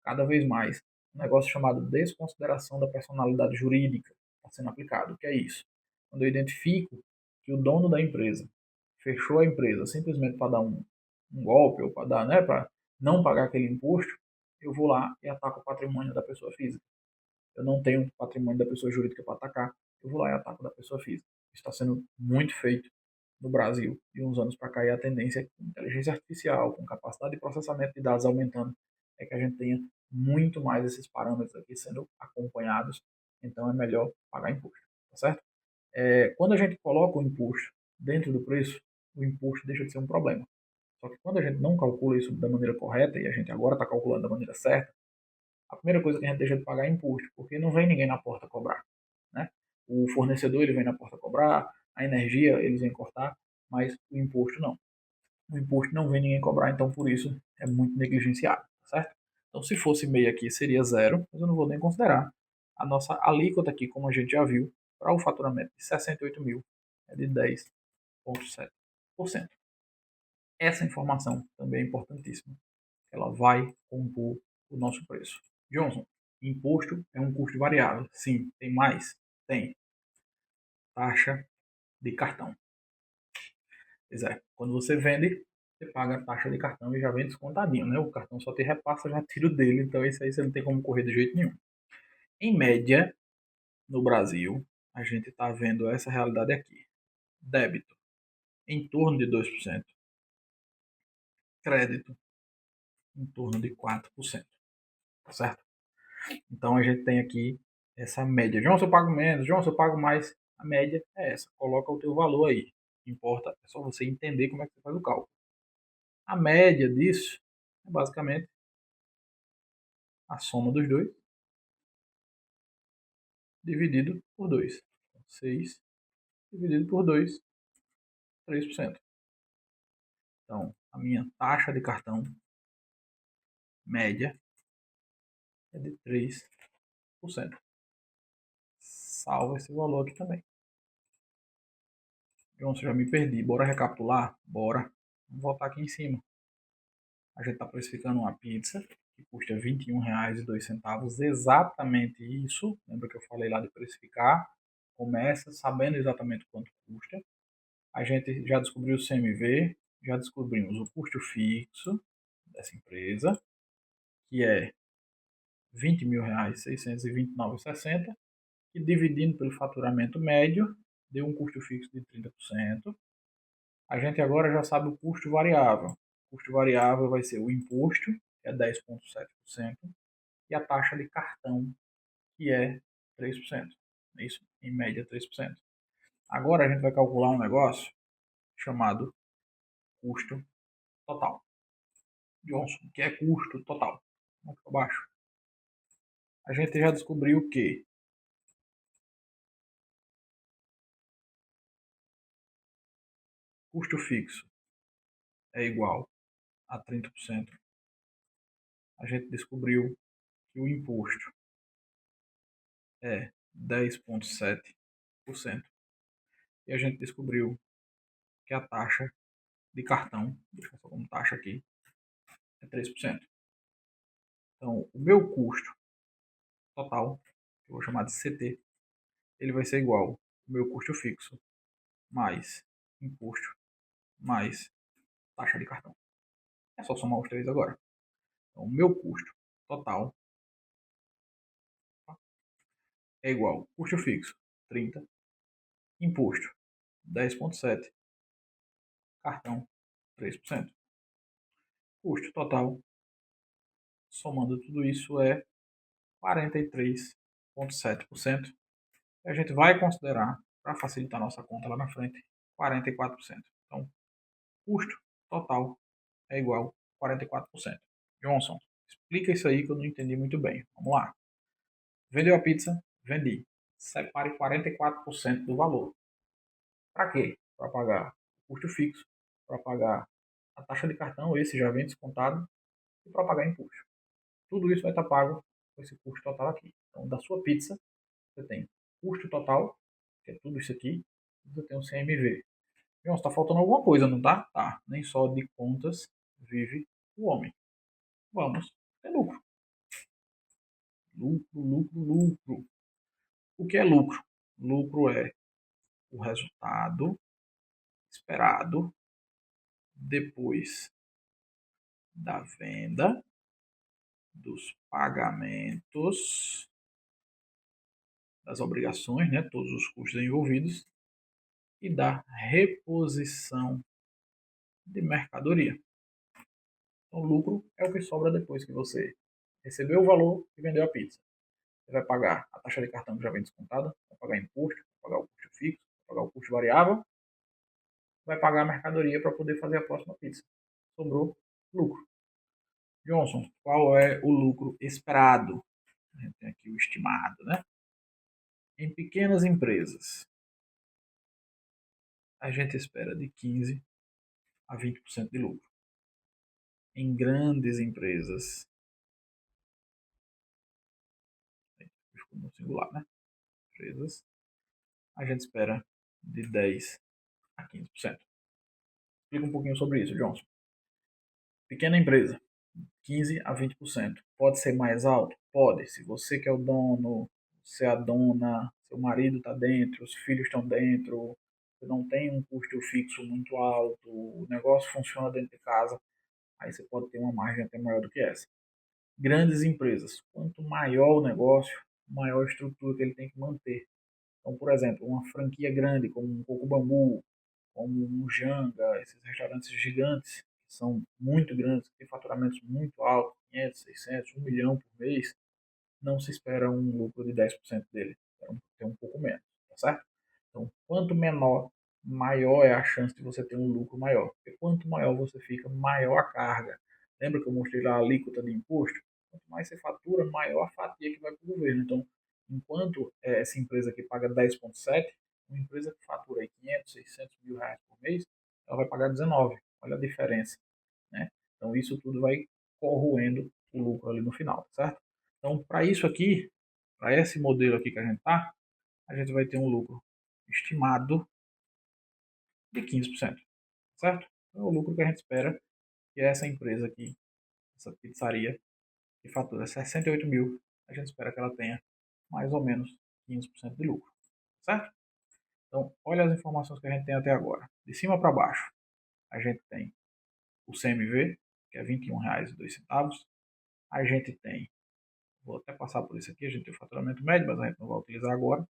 Cada vez mais um negócio chamado desconsideração da personalidade jurídica está sendo aplicado. O que é isso? Quando eu identifico que o dono da empresa fechou a empresa simplesmente para dar um golpe ou para dar, né, para não pagar aquele imposto, eu vou lá e ataco o patrimônio da pessoa física. Eu não tenho patrimônio da pessoa jurídica para atacar, eu vou lá e ataco da pessoa física. Isso está sendo muito feito no Brasil de uns anos para cá, e a tendência é que com inteligência artificial, com capacidade de processamento de dados aumentando, é que a gente tenha muito mais esses parâmetros aqui sendo acompanhados. Então é melhor pagar imposto, tá certo? Quando a gente coloca o imposto dentro do preço, o imposto deixa de ser um problema. Só que quando a gente não calcula isso da maneira correta, e a gente agora está calculando da maneira certa, a primeira coisa que a gente deixa de pagar é imposto, porque não vem ninguém na porta cobrar, né? O fornecedor ele vem na porta cobrar, a energia eles vêm cortar, mas o imposto não. O imposto não vem ninguém cobrar, então por isso é muito negligenciado, certo? Então se fosse meio aqui seria zero, mas eu não vou nem considerar. A nossa alíquota aqui, como a gente já viu, para o faturamento de 68 mil é de 10,7%. Essa informação também é importantíssima. Ela vai compor o nosso preço. Johnson, imposto é um custo variável. Sim, tem mais? Tem. Taxa de cartão. Pois é, quando você vende, você paga a taxa de cartão e já vem descontadinho, né? O cartão só te repassa, já tira o dele, então isso aí você não tem como correr de jeito nenhum. Em média, no Brasil, a gente está vendo essa realidade aqui. Débito, em torno de 2%. Crédito, em torno de 4%. Tá certo? Então a gente tem aqui essa média. João, se eu pago menos, João, se eu pago mais, a média é essa. Coloca o teu valor aí. O que importa é só você entender como é que você faz o cálculo. A média disso é basicamente a soma dos dois dividido por 2. 6 dividido por 2, 3%. Então, a minha taxa de cartão média é de 3%. Salva esse valor aqui também. João, já me perdi. Bora recapitular? Bora. Vamos voltar aqui em cima. A gente está precificando uma pizza que custa R$ 21,02, exatamente isso. Lembra que eu falei lá de precificar? Começa sabendo exatamente quanto custa. A gente já descobriu o CMV, já descobrimos o custo fixo dessa empresa, que é R$ 20.629,60, que dividindo pelo faturamento médio, deu um custo fixo de 30%. A gente agora já sabe o custo variável. O custo variável vai ser o imposto, que é 10,7%, e a taxa de cartão, que é 3%. É isso, em média 3%. Agora a gente vai calcular um negócio chamado custo total. Johnson, o que é custo total? Vamos para baixo. A gente já descobriu que custo fixo é igual a 30%. A gente descobriu que o imposto é 10,7%. E a gente descobriu que a taxa de cartão, deixa eu só como taxa aqui, é 3%. Então, o meu custo total, que eu vou chamar de CT, ele vai ser igual ao meu custo fixo mais imposto mais taxa de cartão. É só somar os três agora. Então, o meu custo total é igual ao custo fixo 30, imposto 10,7, cartão 3%. Custo total, somando tudo isso, é 43,7%. E a gente vai considerar, para facilitar nossa conta lá na frente, 44%. Então, custo total é igual a 44%. Johnson, explica isso aí que eu não entendi muito bem. Vamos lá. Vendeu a pizza? Vendi. Separe 44% do valor. Para quê? Para pagar o custo fixo, para pagar a taxa de cartão, esse já vem descontado, e para pagar imposto. Tudo isso vai estar pago com esse custo total aqui. Então, da sua pizza, você tem custo total, que é tudo isso aqui, e você tem o CMV. João, está faltando alguma coisa, não tá? Tá. Nem só de contas vive o homem. Vamos ter lucro. Lucro, lucro, lucro. O que é lucro? Lucro é o resultado esperado depois da venda, dos pagamentos, das obrigações, né, todos os custos envolvidos, e da reposição de mercadoria. Então, lucro é o que sobra depois que você recebeu o valor e vendeu a pizza. Você vai pagar a taxa de cartão que já vem descontada, vai pagar imposto, vai pagar o custo fixo, vai pagar o custo variável, vai pagar a mercadoria para poder fazer a próxima pizza. Sobrou lucro. Johnson, qual é o lucro esperado? A gente tem aqui o estimado, né? Em pequenas empresas, a gente espera de 15 a 20% de lucro. Em grandes empresas, ficou no singular, né? Empresas, a gente espera de 10 a 15%. Explica um pouquinho sobre isso, Johnson. Pequena empresa, 15 a 20%. Pode ser mais alto? Pode. Se você que é o dono, você é a dona, seu marido está dentro, os filhos estão dentro, você não tem um custo fixo muito alto, o negócio funciona dentro de casa, aí você pode ter uma margem até maior do que essa. Grandes empresas, quanto maior o negócio, maior a estrutura que ele tem que manter. Então, por exemplo, uma franquia grande como um Coco Bambu, como um Janga, esses restaurantes gigantes, que são muito grandes, que têm faturamentos muito altos, 500, 600, 1 milhão por mês, não se espera um lucro de 10% dele. Então, tem um pouco menos, tá certo? Então, quanto menor, maior é a chance de você ter um lucro maior. Porque quanto maior você fica, maior a carga. Lembra que eu mostrei lá a alíquota de imposto? Quanto mais você fatura, maior a fatia que vai para o governo. Então, enquanto essa empresa que paga 10,7, uma empresa que fatura aí 500, 600 mil reais por mês, ela vai pagar 19. Olha a diferença, né? Então, isso tudo vai corroendo o lucro ali no final, tá certo? Então, para isso aqui, para esse modelo aqui que a gente está, a gente vai ter um lucro estimado de 15%, certo? Então, é o lucro que a gente espera que essa empresa aqui, essa pizzaria, que fatura 68 mil, a gente espera que ela tenha mais ou menos 15% de lucro, certo? Então, olha as informações que a gente tem até agora. De cima para baixo, a gente tem o CMV, que é R$ 21,02. A gente tem, vou até passar por isso aqui, a gente tem o faturamento médio, mas a gente não vai utilizar agora.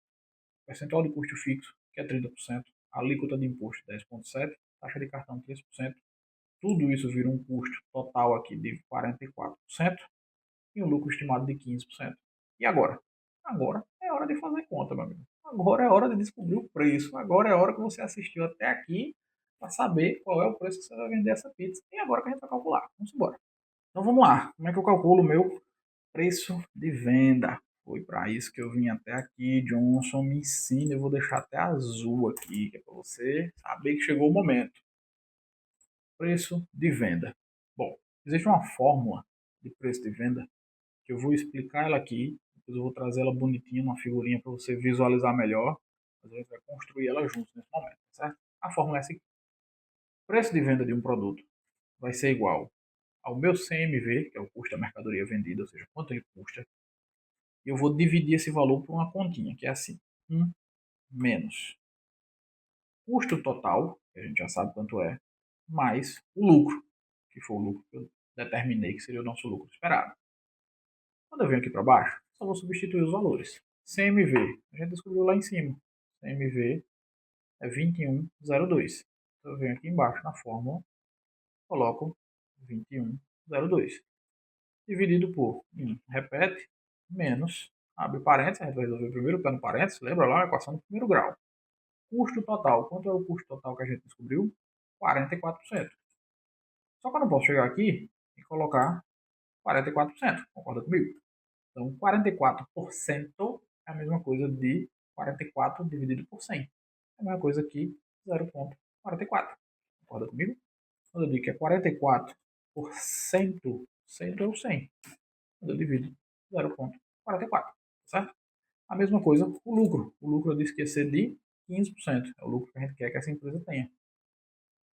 Percentual de custo fixo, que é 30%, alíquota de imposto 10,7%, taxa de cartão 3%, tudo isso vira um custo total aqui de 44% e um lucro estimado de 15%. E agora? Agora é hora de fazer conta, meu amigo. Agora é hora de descobrir o preço. Agora é hora que você assistiu até aqui para saber qual é o preço que você vai vender essa pizza. E agora que a gente vai calcular. Vamos embora. Então vamos lá. Como é que eu calculo o meu preço de venda? Foi para isso que eu vim até aqui. Johnson, me ensina. Eu vou deixar até azul aqui, que é para você saber que chegou o momento. Preço de venda. Bom, existe uma fórmula de preço de venda que eu vou explicar ela aqui. Depois eu vou trazer ela bonitinha, uma figurinha para você visualizar melhor. mas a gente vai construir elas juntos nesse momento, certo? A fórmula é a seguinte: o preço de venda de um produto vai ser igual ao meu CMV, que é o custo da mercadoria vendida, ou seja, quanto ele custa, e eu vou dividir esse valor por uma continha, que é assim: 1 menos custo total, que a gente já sabe quanto é, mais o lucro, que foi o lucro que eu determinei que seria o nosso lucro esperado. Quando eu venho aqui para baixo, só vou substituir os valores. CMV, a gente descobriu lá em cima. CMV é 2102. Então eu venho aqui embaixo na fórmula, coloco 2102. Dividido por 1, repete, menos, abre parênteses, a gente vai resolver primeiro pé no parênteses, lembra lá a equação do primeiro grau. Custo total, quanto é o custo total que a gente descobriu? 44%. Só que eu não posso chegar aqui e colocar 44%, concorda comigo? Então, 44% é a mesma coisa de 44 dividido por 100. É a mesma coisa que 0,44. Concorda comigo? Quando eu digo que é 44%, cento é o 100. Quando eu divido 0,44, certo? A mesma coisa o lucro. O lucro eu disse que ia ser de 15%. É o lucro que a gente quer que essa empresa tenha.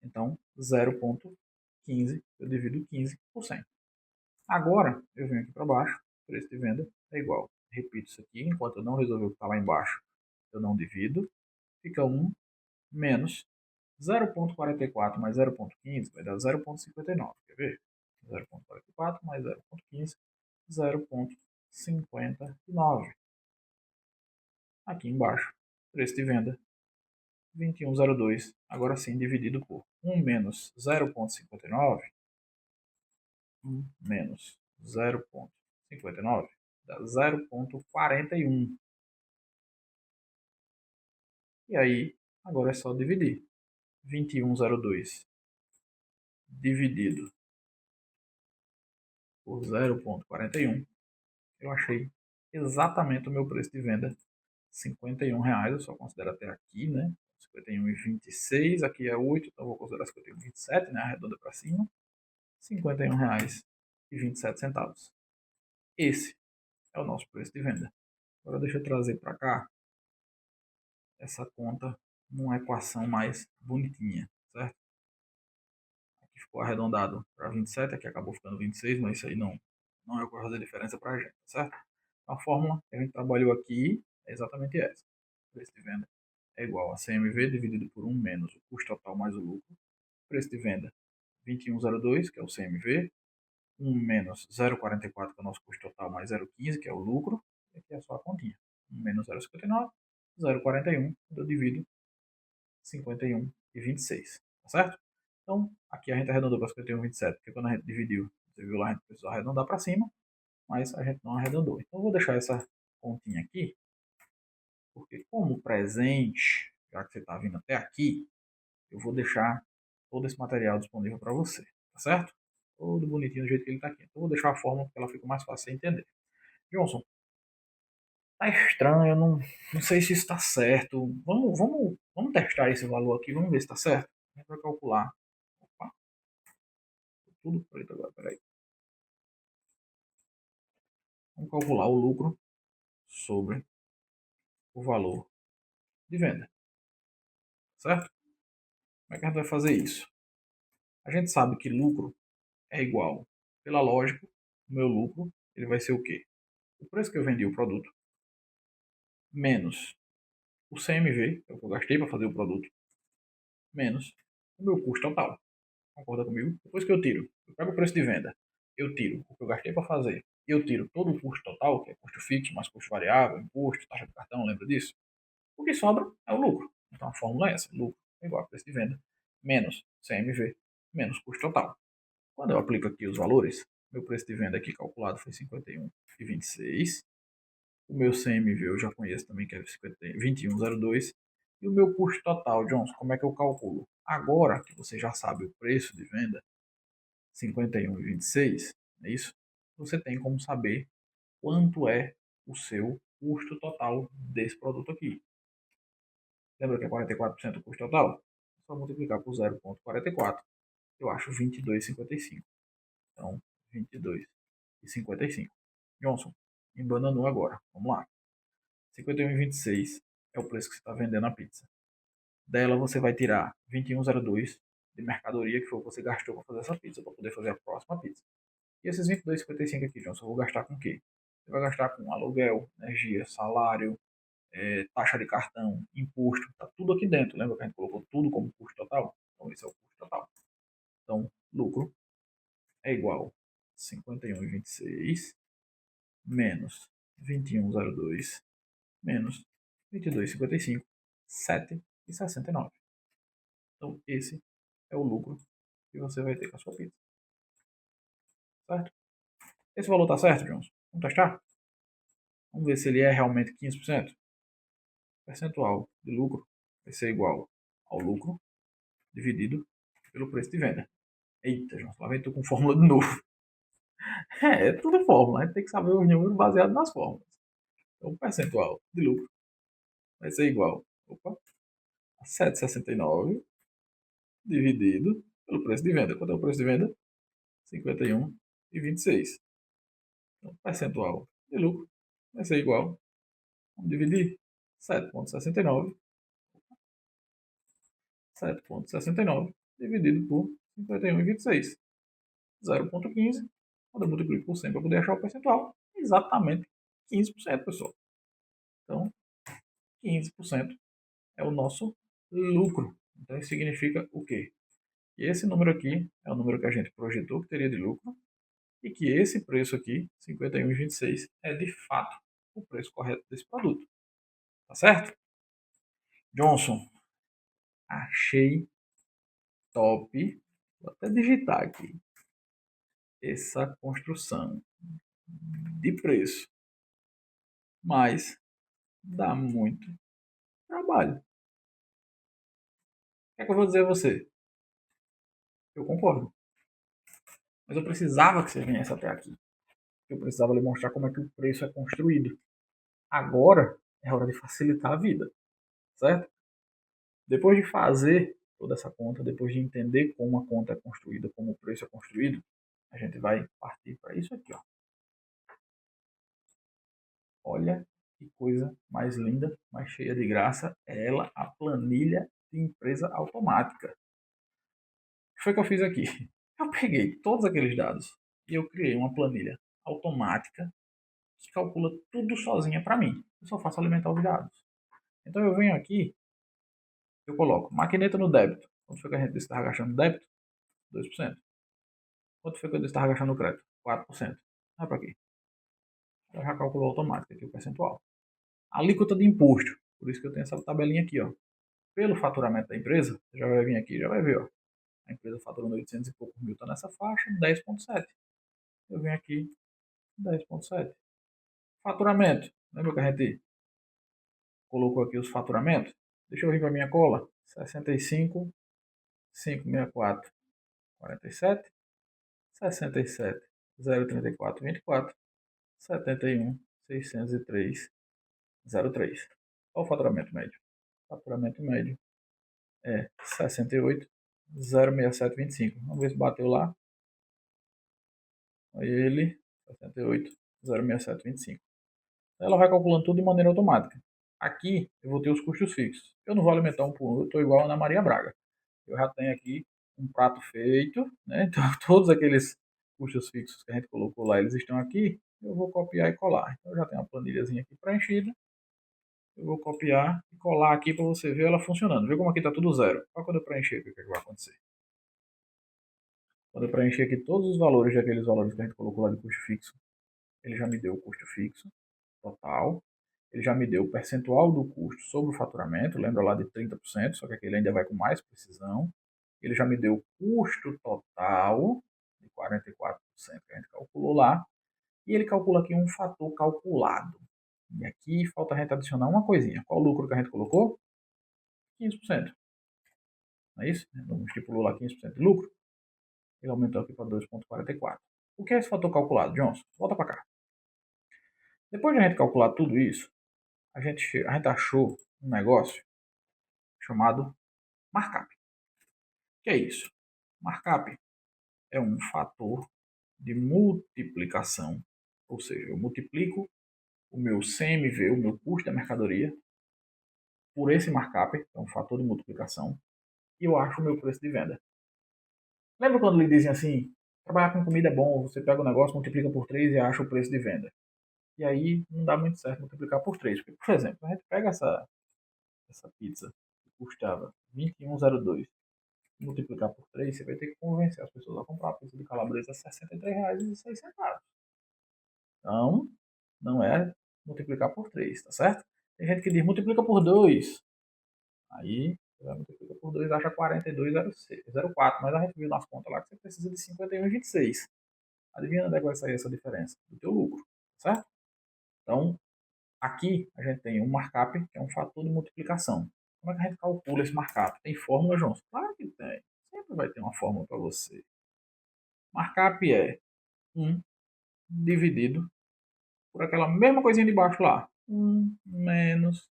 Então, 0,15 eu divido 15%. Agora, eu venho aqui para baixo, preço de venda é igual. Repito isso aqui, enquanto eu não resolver o que está lá embaixo, eu não divido. Fica 1 menos 0,44 mais 0,15 vai dar 0,59. Quer ver? 0,44 mais 0,15, 0,59. Aqui embaixo, preço de venda 2102. Agora sim, dividido por 1 menos 0,59. 1 menos 0,59 dá 0,41. E aí, agora é só dividir. 2102 dividido por 0,41. Eu achei exatamente o meu preço de venda. R$ 51. Eu só considero até aqui, né? 51,26. Aqui é 8, então eu vou considerar 51,27, né? Arredonda para cima. R$ 51,27. Esse é o nosso preço de venda. Agora deixa eu trazer para cá essa conta numa equação mais bonitinha, certo? Aqui ficou arredondado para 27, aqui acabou ficando 26, mas isso aí não é o que vai fazer diferença para a gente, certo? A fórmula que a gente trabalhou aqui é exatamente essa. O preço de venda é igual a CMV dividido por 1 menos o custo total mais o lucro. Preço de venda 2102, que é o CMV, 1 menos 0,44, que é o nosso custo total, mais 0,15, que é o lucro, e aqui é só a continha. 1 menos 0,59, 0,41, eu divido 51,26, tá certo? Então, aqui a gente arredondou para 51,27, porque quando a gente dividiu, você viu lá, a gente precisou arredondar para cima, mas a gente não arredondou. Então, eu vou deixar essa continha aqui, porque como presente, já que você está vindo até aqui, eu vou deixar todo esse material disponível para você, tá certo? Todo bonitinho do jeito que ele está aqui. Então, eu vou deixar a fórmula porque ela fica mais fácil de entender. Johnson, tá estranho, não sei se está certo. Vamos testar esse valor aqui, vamos ver se está certo. A gente vai calcular. Opa, tudo preto agora, peraí. Vamos calcular o lucro sobre o valor de venda, certo? Como é que a gente vai fazer isso? A gente sabe que lucro é igual, pela lógica, o meu lucro ele vai ser o quê? O preço que eu vendi o produto menos o CMV, que é o que eu gastei para fazer o produto, menos o meu custo total. Concorda comigo? Depois que eu pego o preço de venda, eu tiro o que eu gastei para fazer, eu tiro todo o custo total, que é custo fixo, mais custo variável, imposto, taxa de cartão, lembra disso? O que sobra é o lucro. Então a fórmula é essa: lucro é igual a preço de venda menos CMV menos custo total. Quando eu aplico aqui os valores, meu preço de venda aqui calculado foi 51,26. O meu CMV eu já conheço também, que é 21,02. E o meu custo total, Johnson, como é que eu calculo? Agora que você já sabe o preço de venda, 51,26, é isso? Você tem como saber quanto é o seu custo total desse produto aqui. Lembra que é 44% do custo total? É só multiplicar por 0,44. Eu acho 22,55. Então, 22,55. Johnson, embananou agora. Vamos lá. 51,26 é o preço que você está vendendo a pizza. Dela você vai tirar 21,02 de mercadoria que foi o que você gastou para fazer essa pizza, para poder fazer a próxima pizza. E esses 22,55 aqui, Johnson, eu vou gastar com o quê? Você vai gastar com aluguel, energia, salário, taxa de cartão, imposto, tá tudo aqui dentro. Lembra que a gente colocou tudo como custo total? Então esse é o custo total. Então, lucro é igual a 51,26 menos 21,02 menos 22,55, 7,69. Então, esse é o lucro que você vai ter com a sua pizza. Certo? Esse valor está certo, Johnson? Vamos testar? Vamos ver se ele é realmente 15%. O percentual de lucro vai ser igual ao lucro dividido pelo preço de venda. Eita, Johnson, lá vem tu com fórmula de novo. É tudo fórmula. A gente tem que saber os números baseados nas fórmulas. Então, o percentual de lucro vai ser igual a 7,69 dividido pelo preço de venda. Quanto é o preço de venda? 51,26. Então, percentual de lucro vai ser igual, vamos dividir 7,69 dividido por 51,26. 0,15. Quando eu multiplico por 100 para poder achar o percentual, exatamente 15%, pessoal. Então, 15% é o nosso lucro. Então, isso significa o quê? Que esse número aqui é o número que a gente projetou que teria de lucro e que esse preço aqui, 51,26, é de fato o preço correto desse produto. Tá certo? Johnson, achei top. Vou até digitar aqui essa construção de preço, mas dá muito trabalho. O que é que eu vou dizer a você? Eu concordo. Mas eu precisava que você viesse até aqui. Eu precisava lhe mostrar como é que o preço é construído. Agora é hora de facilitar a vida, certo? Depois de fazer toda essa conta, depois de entender como a conta é construída, como o preço é construído, a gente vai partir para isso aqui, ó. Olha que coisa mais linda, mais cheia de graça. É ela, a planilha de empresa automática. O que foi que eu fiz aqui? Eu peguei todos aqueles dados e eu criei uma planilha automática que calcula tudo sozinha para mim. Eu só faço alimentar os dados. Então eu venho aqui, eu coloco maquineta no débito. Quanto foi que a gente estava gastando no débito? 2%. Quanto foi que eu estava gastando no crédito? 4%. Vai para aqui. Ela já calculou automático aqui o percentual. Alíquota de imposto. Por isso que eu tenho essa tabelinha aqui, ó. Pelo faturamento da empresa, você já vai vir aqui, já vai ver, ó. A empresa faturando 800 e poucos mil, está nessa faixa, 10,7. Eu venho aqui, 10,7. Faturamento. Lembra que a gente colocou aqui os faturamentos? Deixa eu vir para a minha cola. 65, 564, 47, 67, 034, 24, 71, 603, 03. Qual o faturamento médio? O faturamento médio é 68, 067, 25. Vamos ver se bateu lá. Aí ele, 68, 067, 25. Ela vai calculando tudo de maneira automática. Aqui eu vou ter os custos fixos. Eu não vou alimentar um por um, eu estou igual a Ana Maria Braga. Eu já tenho aqui um prato feito, né? Então todos aqueles custos fixos que a gente colocou lá, eles estão aqui. Eu vou copiar e colar. Então eu já tenho uma planilhazinha aqui preenchida. Eu vou copiar e colar aqui para você ver ela funcionando. Vê como aqui está tudo zero. Olha quando eu preencher, o que, é que vai acontecer. Quando eu preencher aqui todos os valores daqueles valores que a gente colocou lá de custo fixo, ele já me deu o custo fixo total. Ele já me deu o percentual do custo sobre o faturamento, lembra lá de 30%, só que aqui ele ainda vai com mais precisão. Ele já me deu o custo total de 44% que a gente calculou lá. E ele calcula aqui um fator calculado. E aqui falta a gente adicionar uma coisinha. Qual o lucro que a gente colocou? 15%. Não é isso? A gente estipulou lá 15% de lucro. Ele aumentou aqui para 2,44. O que é esse fator calculado, Johnson? Volta para cá. Depois de a gente calcular tudo isso, a gente achou um negócio chamado markup. O que é isso? Markup é um fator de multiplicação, ou seja, eu multiplico o meu CMV, o meu custo da mercadoria, por esse markup, que é um fator de multiplicação, e eu acho o meu preço de venda. Lembra quando lhe dizem assim, trabalhar com comida é bom, você pega o negócio, multiplica por 3 e acha o preço de venda. E aí não dá muito certo multiplicar por 3. Porque, por exemplo, a gente pega essa pizza que custava 21,02, multiplicar por 3, você vai ter que convencer as pessoas a comprar a pizza de calabresa a R$ 63,06. Então, não é multiplicar por 3, tá certo? Tem gente que diz multiplica por 2. Aí, você vai multiplicar por 2, acha 42,04. Mas a gente viu nas contas lá que você precisa de 51,26. Adivinha onde é que vai sair essa diferença? Do teu lucro, certo? Então, aqui a gente tem um markup, que é um fator de multiplicação. Como é que a gente calcula esse markup? Tem fórmula, João? Claro que tem. Sempre vai ter uma fórmula para você. Markup é 1 dividido por aquela mesma coisinha de baixo lá. 1 menos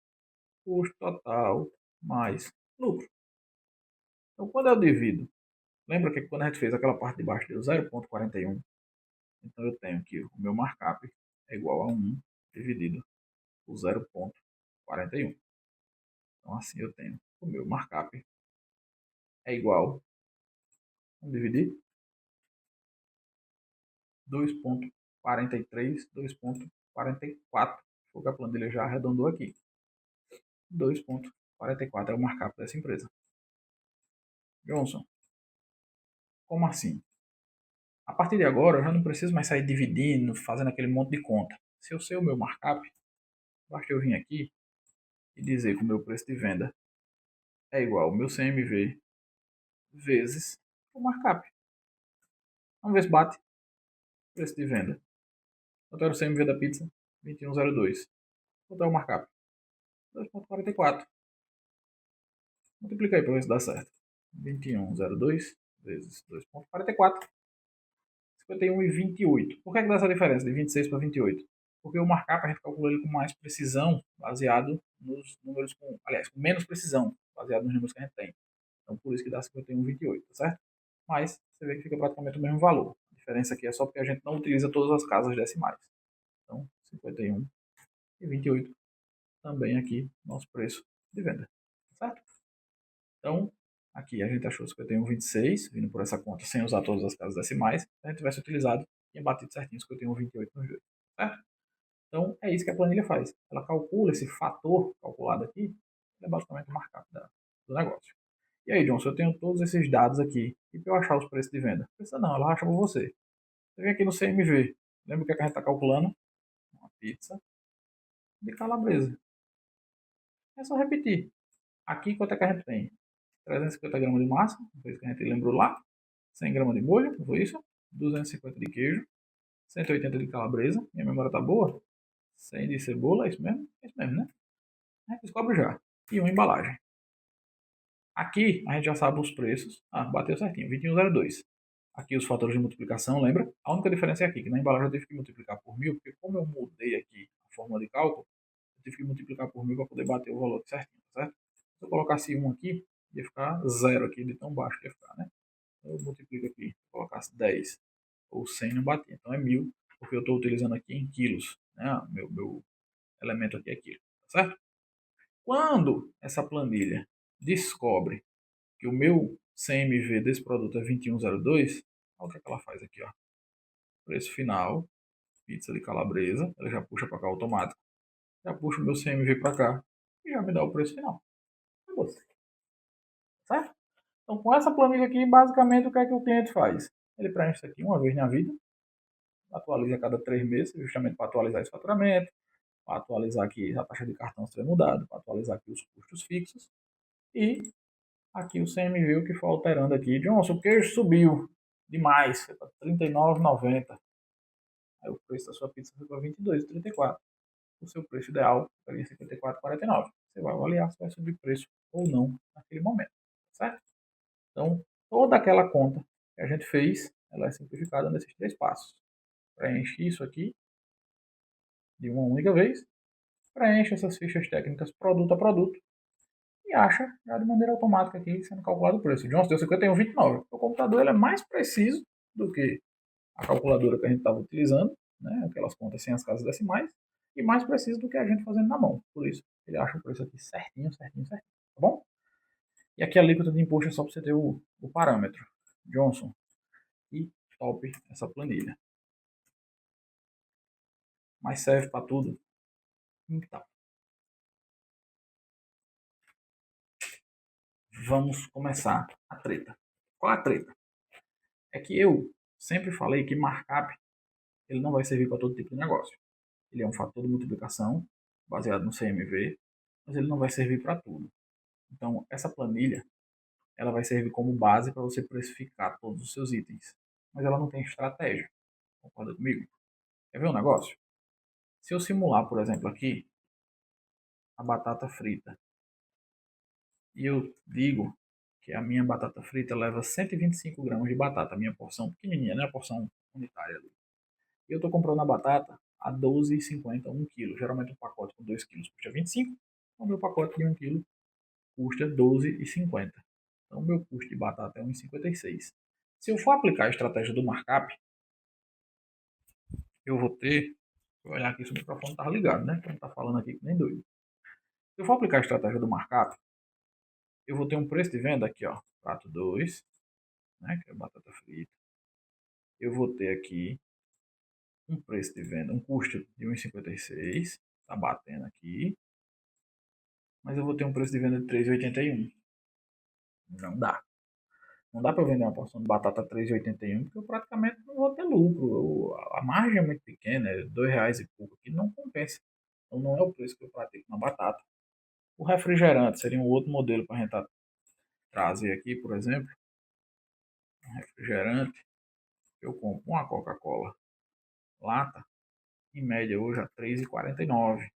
custo total mais lucro. Então, quando eu divido, lembra que quando a gente fez aquela parte de baixo deu 0,41? Então, eu tenho que o meu markup é igual a 1 dividido por 0,41. Então, assim eu tenho o meu markup é igual, vamos dividir, 2,43, 2,44. Foi que a planilha já arredondou aqui. 2,44 é o markup dessa empresa. Johnson, como assim? A partir de agora, eu já não preciso mais sair dividindo, fazendo aquele monte de conta. Se eu sei o meu markup, basta eu vir aqui e dizer que o meu preço de venda é igual ao meu CMV vezes o markup. Vamos ver se bate. Preço de venda. Quanto era o CMV da pizza? 21,02. Quanto é o markup? 2,44. Multiplica aí para ver se dá certo. 21,02 vezes 2,44. 51,28. Por que dá essa diferença de 26 para 28? Porque o markup a gente calcula ele com mais precisão, baseado nos números com. Aliás, com menos precisão, baseado nos números que a gente tem. Então, por isso que dá 51,28, tá certo? Mas você vê que fica praticamente o mesmo valor. A diferença aqui é só porque a gente não utiliza todas as casas decimais. Então, 51,28 também aqui nosso preço de venda, certo? Então, aqui a gente achou 51,26, vindo por essa conta sem usar todas as casas decimais. Se a gente tivesse utilizado, tinha batido certinho 51,28 nos dois, certo? Então, é isso que a planilha faz. Ela calcula esse fator calculado aqui, é basicamente o markup do negócio. E aí, John, se eu tenho todos esses dados aqui, e para eu achar os preços de venda? Não precisa não, ela acha por você. Você vem aqui no CMV, lembra o que a gente está calculando? Uma pizza de calabresa. É só repetir. Aqui, quanto é que a gente tem? 350 gramas de massa, foi isso que a gente lembrou lá. 100 gramas de molho, não foi isso? 250 de queijo. 180 de calabresa. Minha memória tá boa? 100 de cebola, é isso mesmo? É isso mesmo, né? Descobre já. E uma embalagem. Aqui a gente já sabe os preços. Ah, bateu certinho, 21,02. Aqui os fatores de multiplicação, lembra? A única diferença é aqui, que na embalagem eu tive que multiplicar por 1000, porque como eu mudei aqui a fórmula de cálculo, eu tive que multiplicar por 1000 para poder bater o valor certinho, tá certo? Se eu colocasse 1 aqui, ia ficar 0 aqui, de tão baixo que ia ficar, né? Então eu multiplico aqui, se eu colocasse 10 ou 100 não batia, então é 1000, porque eu estou utilizando aqui em quilos, né? Meu elemento aqui é quilo, tá certo? Quando essa planilha descobre que o meu CMV desse produto é 21,02, olha o que, é que ela faz aqui, ó. Preço final, pizza de calabresa, ela já puxa para cá automático, já puxa o meu CMV para cá e já me dá o preço final. Acabou. Certo? Então, com essa planilha aqui, basicamente, o que é que o cliente faz? Ele preenche isso aqui uma vez na vida, atualiza a cada 3 meses, justamente para atualizar esse faturamento, para atualizar aqui a taxa de cartão se tiver mudado, para atualizar aqui os custos fixos e aqui o CMV, o que foi alterando aqui. Johnson, o queijo subiu demais, foi para R$ 39,90. Aí o preço da sua pizza foi para R$ 22,34. O seu preço ideal seria R$ 54,49. Você vai avaliar se vai subir preço ou não naquele momento, certo? Então, toda aquela conta que a gente fez, ela é simplificada nesses 3 passos. Preenche isso aqui de uma única vez, preenche essas fichas técnicas produto a produto e acha já de maneira automática aqui sendo calculado o preço. Johnson deu 51,29. O computador ele é mais preciso do que a calculadora que a gente estava utilizando, né, aquelas contas sem as casas decimais, e mais preciso do que a gente fazendo na mão. Por isso, ele acha o preço aqui certinho, certinho, certinho, tá bom? E aqui a alíquota de imposto é só para você ter o parâmetro. Johnson, e top essa planilha. Mas serve para tudo? Então, vamos começar a treta. Qual é a treta? É que eu sempre falei que markup ele não vai servir para todo tipo de negócio. Ele é um fator de multiplicação baseado no CMV, mas ele não vai servir para tudo. Então, essa planilha ela vai servir como base para você precificar todos os seus itens, mas ela não tem estratégia. Concorda comigo? Quer ver um negócio? Se eu simular, por exemplo, aqui a batata frita e eu digo que a minha batata frita leva 125 gramas de batata, a minha porção pequenininha, né? A porção unitária ali. E eu estou comprando a batata a 12,50 1 quilo. Geralmente um pacote com 2 quilos custa 25, então o meu pacote de 1 quilo custa 12,50. Então o meu custo de batata é 1,56. Se eu for aplicar a estratégia do markup, eu vou ter. Vou olhar aqui se o microfone está ligado, né? Então tá falando aqui que nem doido. Se eu for aplicar a estratégia do markup, eu vou ter um preço de venda aqui, ó. Prato 2, né? Que é batata frita. Eu vou ter aqui um preço de venda, um custo de 1,56. Tá batendo aqui. Mas eu vou ter um preço de venda de 3,81. Não dá. Não dá para eu vender uma porção de batata a 3,81 porque eu praticamente não vou ter lucro. A margem é muito pequena, é R$ 2 e pouco, que não compensa. Então não é o preço que eu pratico na batata. O refrigerante seria um outro modelo para a gente trazer aqui, por exemplo. Um refrigerante, eu compro uma Coca-Cola lata, em média hoje a 3,49.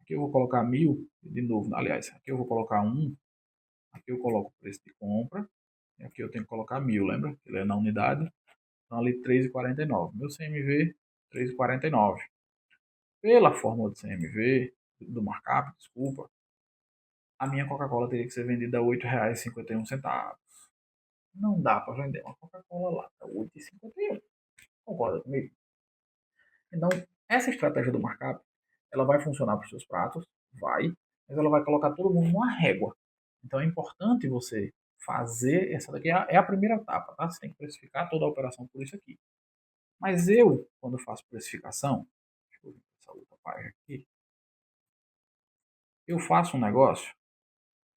Aqui eu vou colocar 1.000, de novo, aliás, aqui eu vou colocar 1, aqui eu coloco o preço de compra, e aqui eu tenho que colocar 1.000, lembra? Ele é na unidade, então ali 3,49. Meu CMV, 3,49. Pela fórmula do CMV, do markup, desculpa, a minha Coca-Cola teria que ser vendida a R$ 8,51. Não dá para vender uma Coca-Cola lá a 8,51. Concorda comigo? Então, essa estratégia do markup, ela vai funcionar para os seus pratos, vai, mas ela vai colocar todo mundo numa régua. Então é importante você fazer essa daqui, é a primeira etapa, tá? Você tem que precificar toda a operação por isso aqui. Mas eu, quando faço precificação, deixa eu ver essa outra página aqui, eu faço um negócio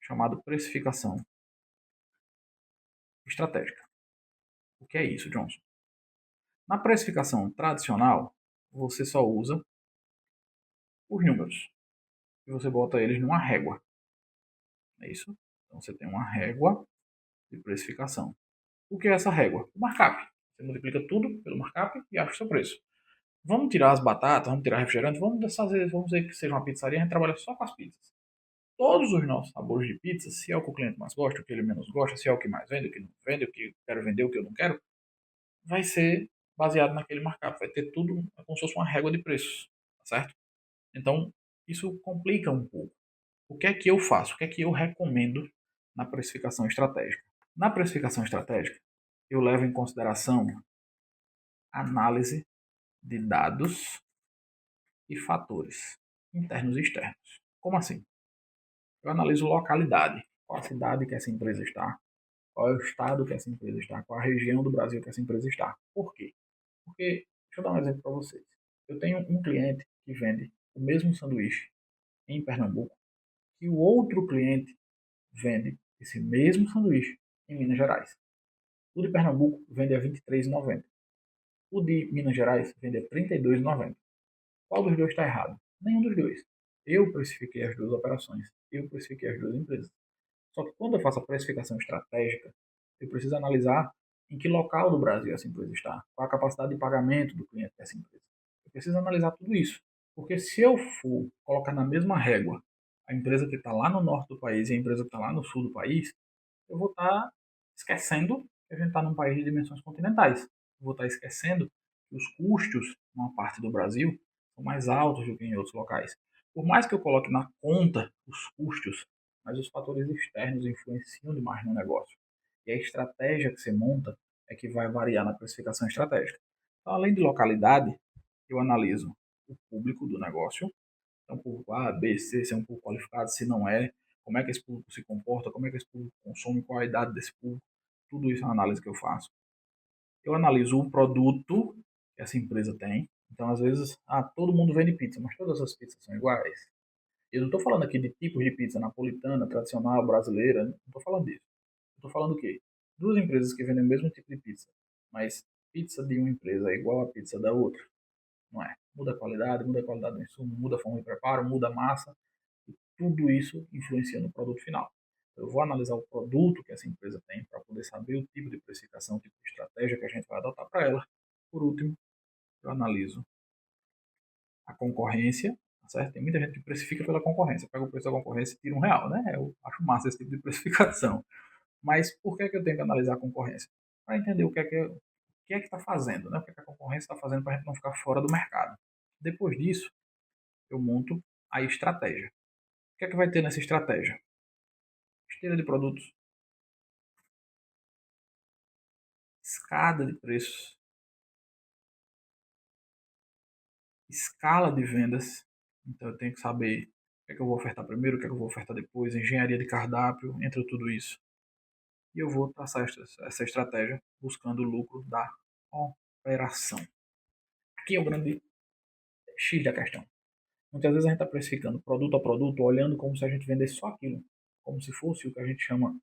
chamado precificação estratégica. O que é isso, Johnson? Na precificação tradicional, você só usa os números e você bota eles numa régua. É isso? Então você tem uma régua de precificação. O que é essa régua? O markup. Você multiplica tudo pelo markup e acha o seu preço. Vamos tirar as batatas, vamos tirar refrigerante, vamos dizer que seja uma pizzaria, a gente trabalha só com as pizzas. Todos os nossos sabores de pizza, se é o que o cliente mais gosta, o que ele menos gosta, se é o que mais vende, o que não vende, o que eu quero vender, o que eu não quero, vai ser baseado naquele markup. Vai ter tudo como se fosse uma régua de preços, tá certo? Então, isso complica um pouco. O que é que eu faço? O que é que eu recomendo na precificação estratégica? Na precificação estratégica, eu levo em consideração análise de dados e fatores internos e externos. Como assim? Eu analiso localidade, qual a cidade que essa empresa está, qual é o estado que essa empresa está, qual a região do Brasil que essa empresa está. Por quê? Porque, deixa eu dar um exemplo para vocês. Eu tenho um cliente que vende o mesmo sanduíche em Pernambuco e o outro cliente vende esse mesmo sanduíche em Minas Gerais. O de Pernambuco vende a R$ 23,90. O de Minas Gerais vende a R$ 32,90. Qual dos dois está errado? Nenhum dos dois. Eu precifiquei as duas operações. Eu precifiquei as duas empresas. Só que quando eu faço a precificação estratégica, eu preciso analisar em que local do Brasil essa empresa está, qual a capacidade de pagamento do cliente dessa empresa. Eu preciso analisar tudo isso. Porque se eu for colocar na mesma régua a empresa que está lá no norte do país e a empresa que está lá no sul do país, eu vou estar esquecendo que a gente está num país de dimensões continentais. Eu vou estar esquecendo que os custos numa parte do Brasil são mais altos do que em outros locais. Por mais que eu coloque na conta os custos, mas os fatores externos influenciam demais no negócio. E a estratégia que você monta é que vai variar na precificação estratégica. Então, além de localidade, eu analiso o público do negócio. Então, público A, B, C, se é um público qualificado, se não é, como é que esse público se comporta, como é que esse público consome, qual a idade desse público. Tudo isso é uma análise que eu faço. Eu analiso o produto que essa empresa tem. Então, às vezes, todo mundo vende pizza, mas todas as pizzas são iguais. Eu não estou falando aqui de tipos de pizza napolitana, tradicional, brasileira, não estou falando disso. Estou falando o quê? Duas empresas que vendem o mesmo tipo de pizza, mas pizza de uma empresa é igual à pizza da outra, não é? Muda a qualidade do insumo, muda a forma de preparo, muda a massa, e tudo isso influencia no produto final. Eu vou analisar o produto que essa empresa tem para poder saber o tipo de precificação, o tipo de estratégia que a gente vai adotar para ela. Por último, eu analiso a concorrência, tá certo? Tem muita gente que precifica pela concorrência, pega o preço da concorrência e tira R$ 1, né? Eu acho massa esse tipo de precificação. Mas por que, que eu tenho que analisar a concorrência? Para entender o que é que está fazendo, né? O que, é que a concorrência está fazendo para a gente não ficar fora do mercado. Depois disso, eu monto a estratégia. O que é que vai ter nessa estratégia? Esteira de produtos, escada de preços, escala de vendas. Então eu tenho que saber o que é que eu vou ofertar primeiro, o que é que eu vou ofertar depois, engenharia de cardápio, entre tudo isso. E eu vou traçar essa estratégia buscando o lucro da operação. Aqui é o grande X da questão. Muitas vezes a gente está precificando produto a produto, olhando como se a gente vendesse só aquilo, como se fosse o que a gente chama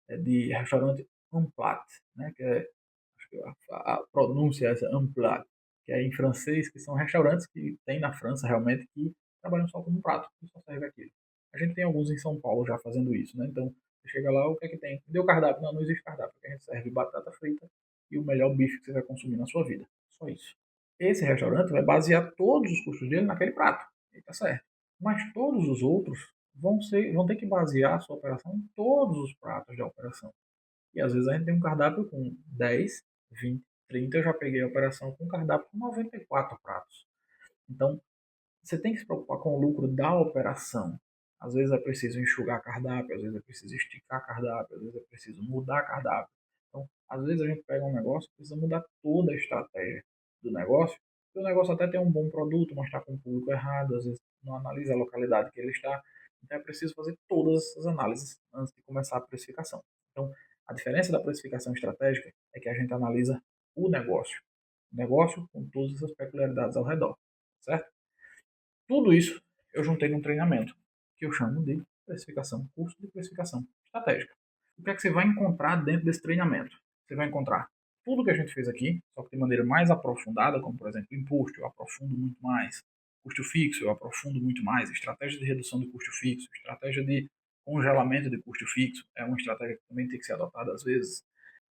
de restaurante en plat, né? Que é, acho que a pronúncia é essa, en plat, que é em francês, que são restaurantes que tem na França realmente que trabalham só com um prato, que só serve aquilo. A gente tem alguns em São Paulo já fazendo isso, né? Então, você chega lá, o que é que tem? Deu cardápio? Não, não existe cardápio, porque a gente serve batata frita e o melhor bife que você vai consumir na sua vida. Só isso. Esse restaurante vai basear todos os custos dele naquele prato. E tá certo. Mas todos os outros vão ter que basear a sua operação em todos os pratos da operação. E às vezes a gente tem um cardápio com 10, 20, 30. Eu já peguei a operação com um cardápio com 94 pratos. Então, você tem que se preocupar com o lucro da operação. Às vezes é preciso enxugar cardápio, às vezes é preciso esticar cardápio, às vezes é preciso mudar cardápio. Então, às vezes a gente pega um negócio e precisa mudar toda a estratégia do negócio. O negócio até tem um bom produto, mas está com o público errado, às vezes não analisa a localidade que ele está. Então é preciso fazer todas essas análises antes de começar a precificação. Então, a diferença da precificação estratégica é que a gente analisa o negócio com todas essas peculiaridades ao redor, certo? Tudo isso eu juntei num treinamento que eu chamo de precificação, curso de precificação estratégica. O que é que você vai encontrar dentro desse treinamento? Você vai encontrar tudo que a gente fez aqui, só que de maneira mais aprofundada, como por exemplo imposto, eu aprofundo muito mais. Custo fixo, eu aprofundo muito mais. Estratégia de redução de custo fixo, estratégia de congelamento de custo fixo, é uma estratégia que também tem que ser adotada às vezes.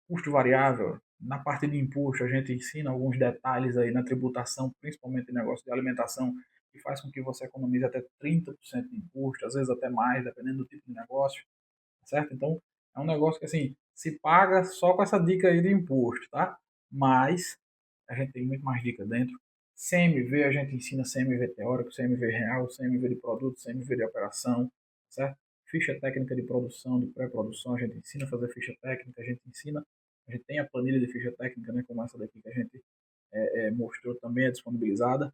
Custo variável, na parte de imposto, a gente ensina alguns detalhes aí na tributação, principalmente em negócio de alimentação, que faz com que você economize até 30% de imposto, às vezes até mais, dependendo do tipo de negócio, certo? Então, é um negócio que, assim, se paga só com essa dica aí de imposto, tá? Mas a gente tem muito mais dica dentro. CMV, a gente ensina CMV teórico, CMV real, CMV de produto, CMV de operação, certo? Ficha técnica de produção, de pré-produção, a gente ensina a fazer ficha técnica, a gente tem a planilha de ficha técnica, né, como essa daqui que a gente mostrou também, é disponibilizada.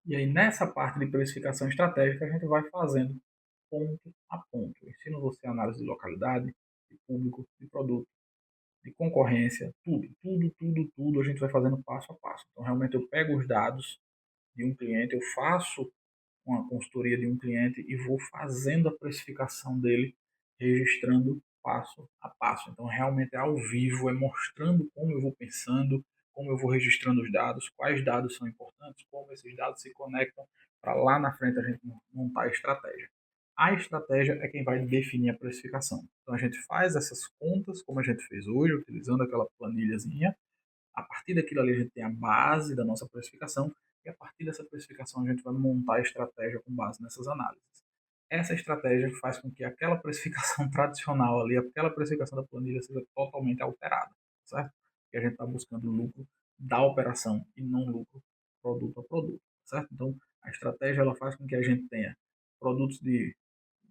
E aí, nessa parte de precificação estratégica, a gente vai fazendo ponto a ponto. Eu ensino você análise de localidade, de público, de produto, de concorrência, tudo a gente vai fazendo passo a passo. Então, realmente, eu pego os dados de um cliente, eu faço uma consultoria de um cliente e vou fazendo a precificação dele, registrando passo a passo. Então, realmente é ao vivo, é mostrando como eu vou pensando, como eu vou registrando os dados, quais dados são importantes, como esses dados se conectam para lá na frente a gente montar a estratégia. A estratégia é quem vai definir a precificação. Então, a gente faz essas contas, como a gente fez hoje, utilizando aquela planilhazinha. A partir daquilo ali a gente tem a base da nossa precificação e a partir dessa precificação a gente vai montar a estratégia com base nessas análises. Essa estratégia faz com que aquela precificação tradicional ali, aquela precificação da planilha seja totalmente alterada, certo? E a gente está buscando lucro da operação e não lucro produto a produto, certo? Então, a estratégia ela faz com que a gente tenha produtos de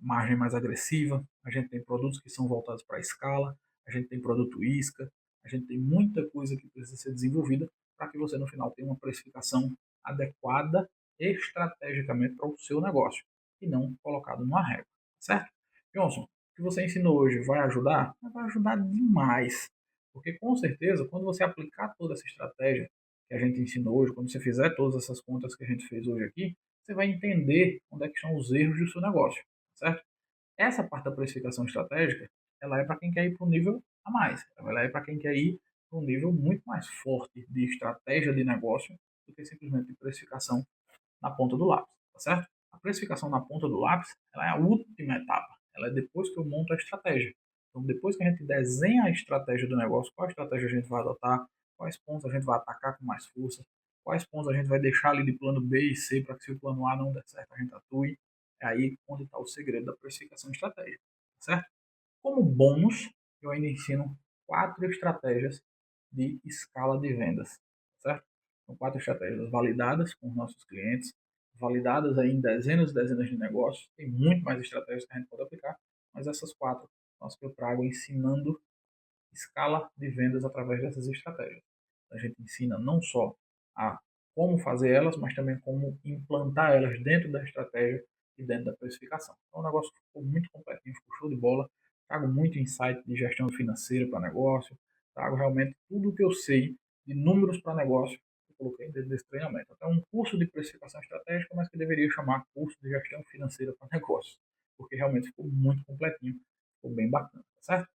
margem mais agressiva, a gente tem produtos que são voltados para a escala, a gente tem produto isca, a gente tem muita coisa que precisa ser desenvolvida para que você no final tenha uma precificação adequada estrategicamente para o seu negócio e não colocado numa régua, certo? Johnson, o que você ensinou hoje vai ajudar? Vai ajudar demais, porque com certeza, quando você aplicar toda essa estratégia que a gente ensinou hoje, quando você fizer todas essas contas que a gente fez hoje aqui, você vai entender onde é que estão os erros do seu negócio, certo? Essa parte da precificação estratégica, ela é para quem quer ir para um nível a mais. Ela é para quem quer ir para um nível muito mais forte de estratégia de negócio do que simplesmente de precificação na ponta do lápis, tá certo? A precificação na ponta do lápis, ela é a última etapa. Ela é depois que eu monto a estratégia. Então, depois que a gente desenha a estratégia do negócio, qual estratégia a gente vai adotar, quais pontos a gente vai atacar com mais força, quais pontos a gente vai deixar ali de plano B e C para que se o plano A não der certo, a gente atue. É aí onde está o segredo da precificação estratégica, certo? Como bônus, eu ainda ensino 4 estratégias de escala de vendas, certo? São 4 estratégias validadas com os nossos clientes, validadas aí em dezenas e dezenas de negócios. Tem muito mais estratégias que a gente pode aplicar, mas essas 4 são as que eu trago ensinando escala de vendas através dessas estratégias. A gente ensina não só a como fazer elas, mas também como implantar elas dentro da estratégia e dentro da precificação. Então, o negócio ficou muito completinho, ficou show de bola. Trago muito insight de gestão financeira para negócio, trago realmente tudo o que eu sei de números para negócio, eu coloquei dentro desse treinamento. Até um curso de precificação estratégica, mas que deveria chamar curso de gestão financeira para negócio, porque realmente ficou muito completinho, ficou bem bacana, tá certo?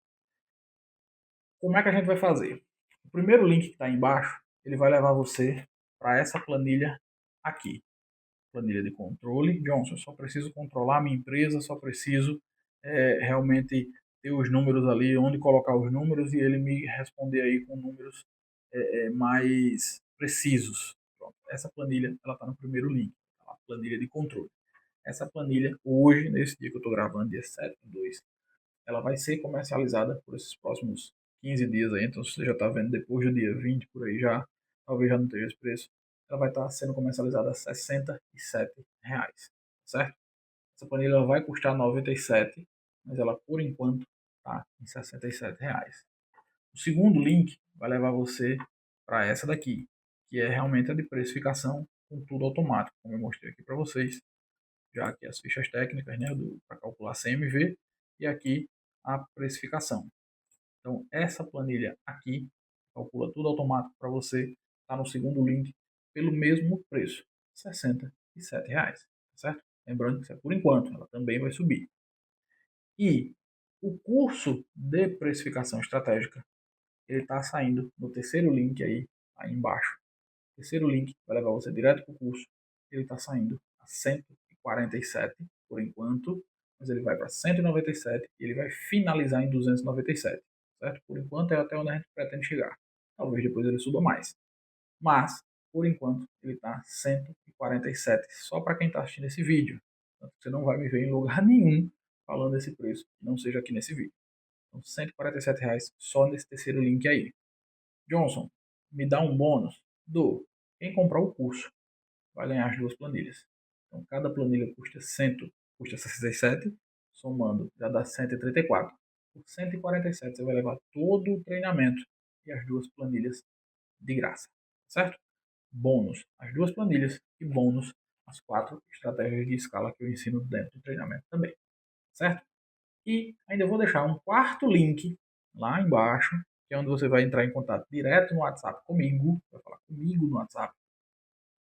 Como é que a gente vai fazer? O primeiro link que está embaixo, ele vai levar você para essa planilha aqui. Planilha de controle. Johnson, eu só preciso controlar a minha empresa, só preciso realmente ter os números ali, onde colocar os números e ele me responder aí com números mais precisos. Pronto. Essa planilha, ela está no primeiro link, a planilha de controle. Essa planilha, hoje, nesse dia que eu estou gravando, dia 7/2, ela vai ser comercializada por esses próximos 15 dias aí, então você já está vendo depois do dia 20 por aí já, talvez já não tenha esse preço, ela vai estar sendo comercializada a R$ 67, certo? Essa planilha ela vai custar 97, mas ela por enquanto está em R$ 67. O segundo link vai levar você para essa daqui, que é realmente a de precificação com tudo automático, como eu mostrei aqui para vocês já aqui as fichas técnicas, né, para calcular CMV e aqui a precificação. Então, essa planilha aqui calcula tudo automático para você, está no segundo link, pelo mesmo preço, R$ 67, certo? Lembrando que isso é por enquanto, ela também vai subir. E o curso de precificação estratégica, ele está saindo no terceiro link aí embaixo. O terceiro link vai levar você direto para o curso. Ele está saindo a 147 por enquanto, mas ele vai para 197 e ele vai finalizar em 297, certo? Por enquanto é até onde a gente pretende chegar. Talvez depois ele suba mais. Mas, por enquanto, ele está 147 só para quem está assistindo esse vídeo. Você não vai me ver em lugar nenhum falando esse preço, que não seja aqui nesse vídeo. Então, R$ 147 só nesse terceiro link aí. Johnson, me dá um bônus? Dou. Quem comprar o curso vai ganhar as 2 planilhas. Então, cada planilha custa 67, somando já dá 134. Por 147 você vai levar todo o treinamento e as 2 planilhas de graça, certo? Bônus, as 2 planilhas e bônus, as 4 estratégias de escala que eu ensino dentro do treinamento também, certo? E ainda vou deixar um quarto link lá embaixo, que é onde você vai entrar em contato direto no WhatsApp comigo, vai falar comigo no WhatsApp,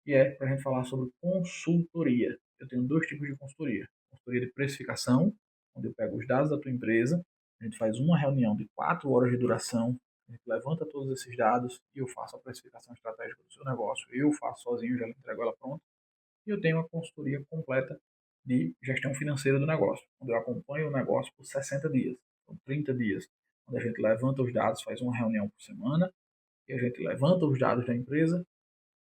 e é para a gente falar sobre consultoria. Eu tenho 2 tipos de consultoria. Consultoria de precificação, onde eu pego os dados da tua empresa, a gente faz uma reunião de 4 horas de duração, a gente levanta todos esses dados e eu faço a precificação estratégica do seu negócio. Eu faço sozinho, já entrego ela pronta. E eu tenho uma consultoria completa de gestão financeira do negócio, onde eu acompanho o negócio por 60 dias, então 30 dias, onde a gente levanta os dados, faz uma reunião por semana, e a gente levanta os dados da empresa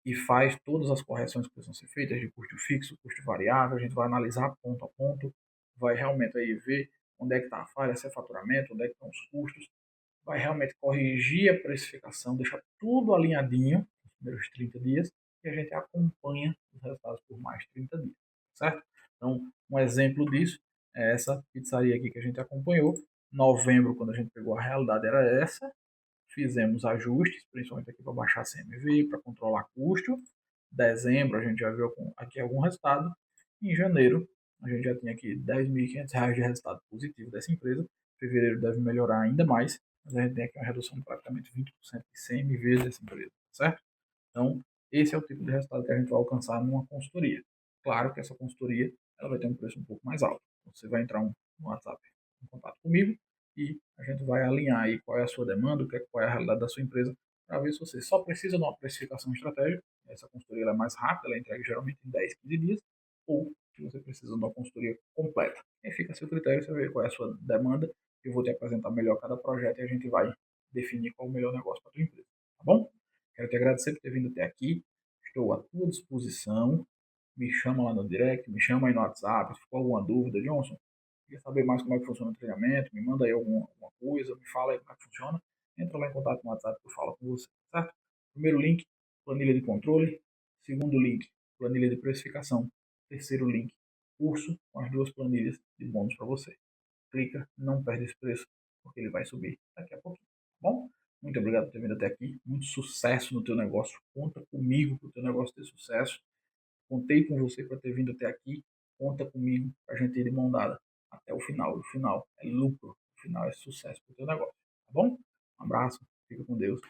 e faz todas as correções que precisam ser feitas de custo fixo, custo variável, a gente vai analisar ponto a ponto, vai realmente aí ver onde é que está a falha, se é faturamento, onde é que estão os custos, vai realmente corrigir a precificação, deixar tudo alinhadinho nos primeiros 30 dias e a gente acompanha os resultados por mais 30 dias, certo? Então, um exemplo disso é essa pizzaria aqui que a gente acompanhou. Novembro, quando a gente pegou a realidade, era essa. Fizemos ajustes, principalmente aqui para baixar CMV, para controlar custo. dezembro a gente já viu aqui algum resultado. Em janeiro a gente já tinha aqui R$ 10.500 de resultado positivo dessa empresa. Fevereiro deve melhorar ainda mais, mas a gente tem aqui uma redução de praticamente 20% de CMV dessa empresa, certo? Então, esse é o tipo de resultado que a gente vai alcançar numa consultoria. Claro que essa consultoria ela vai ter um preço um pouco mais alto. Você vai entrar no WhatsApp em contato comigo e a gente vai alinhar aí qual é a sua demanda, qual é a realidade da sua empresa, para ver se você só precisa de uma precificação estratégica. Essa consultoria ela é mais rápida, ela é entregue geralmente em 10, 15 dias, ou se você precisa de uma consultoria completa. Aí fica a seu critério, você vê qual é a sua demanda, eu vou te apresentar melhor cada projeto e a gente vai definir qual é o melhor negócio para a tua empresa. Tá bom? Quero te agradecer por ter vindo até aqui. Estou à tua disposição. Me chama lá no direct, me chama aí no WhatsApp. Se for alguma dúvida, Johnson, quer saber mais como é que funciona o treinamento, me manda aí alguma coisa, me fala aí como é que funciona. Entra lá em contato no WhatsApp que eu falo com você, certo? Primeiro link, planilha de controle. Segundo link, planilha de precificação. Terceiro link, curso com as duas planilhas de bônus para você. Clica, não perde esse preço, porque ele vai subir daqui a pouquinho, tá bom? Muito obrigado por ter vindo até aqui. Muito sucesso no teu negócio. Conta comigo para o teu negócio ter sucesso. Contei com você para ter vindo até aqui. Conta comigo para a gente ir de mão dada até o final. O final é lucro. O final é sucesso para o teu negócio. Tá bom? Um abraço. Fica com Deus.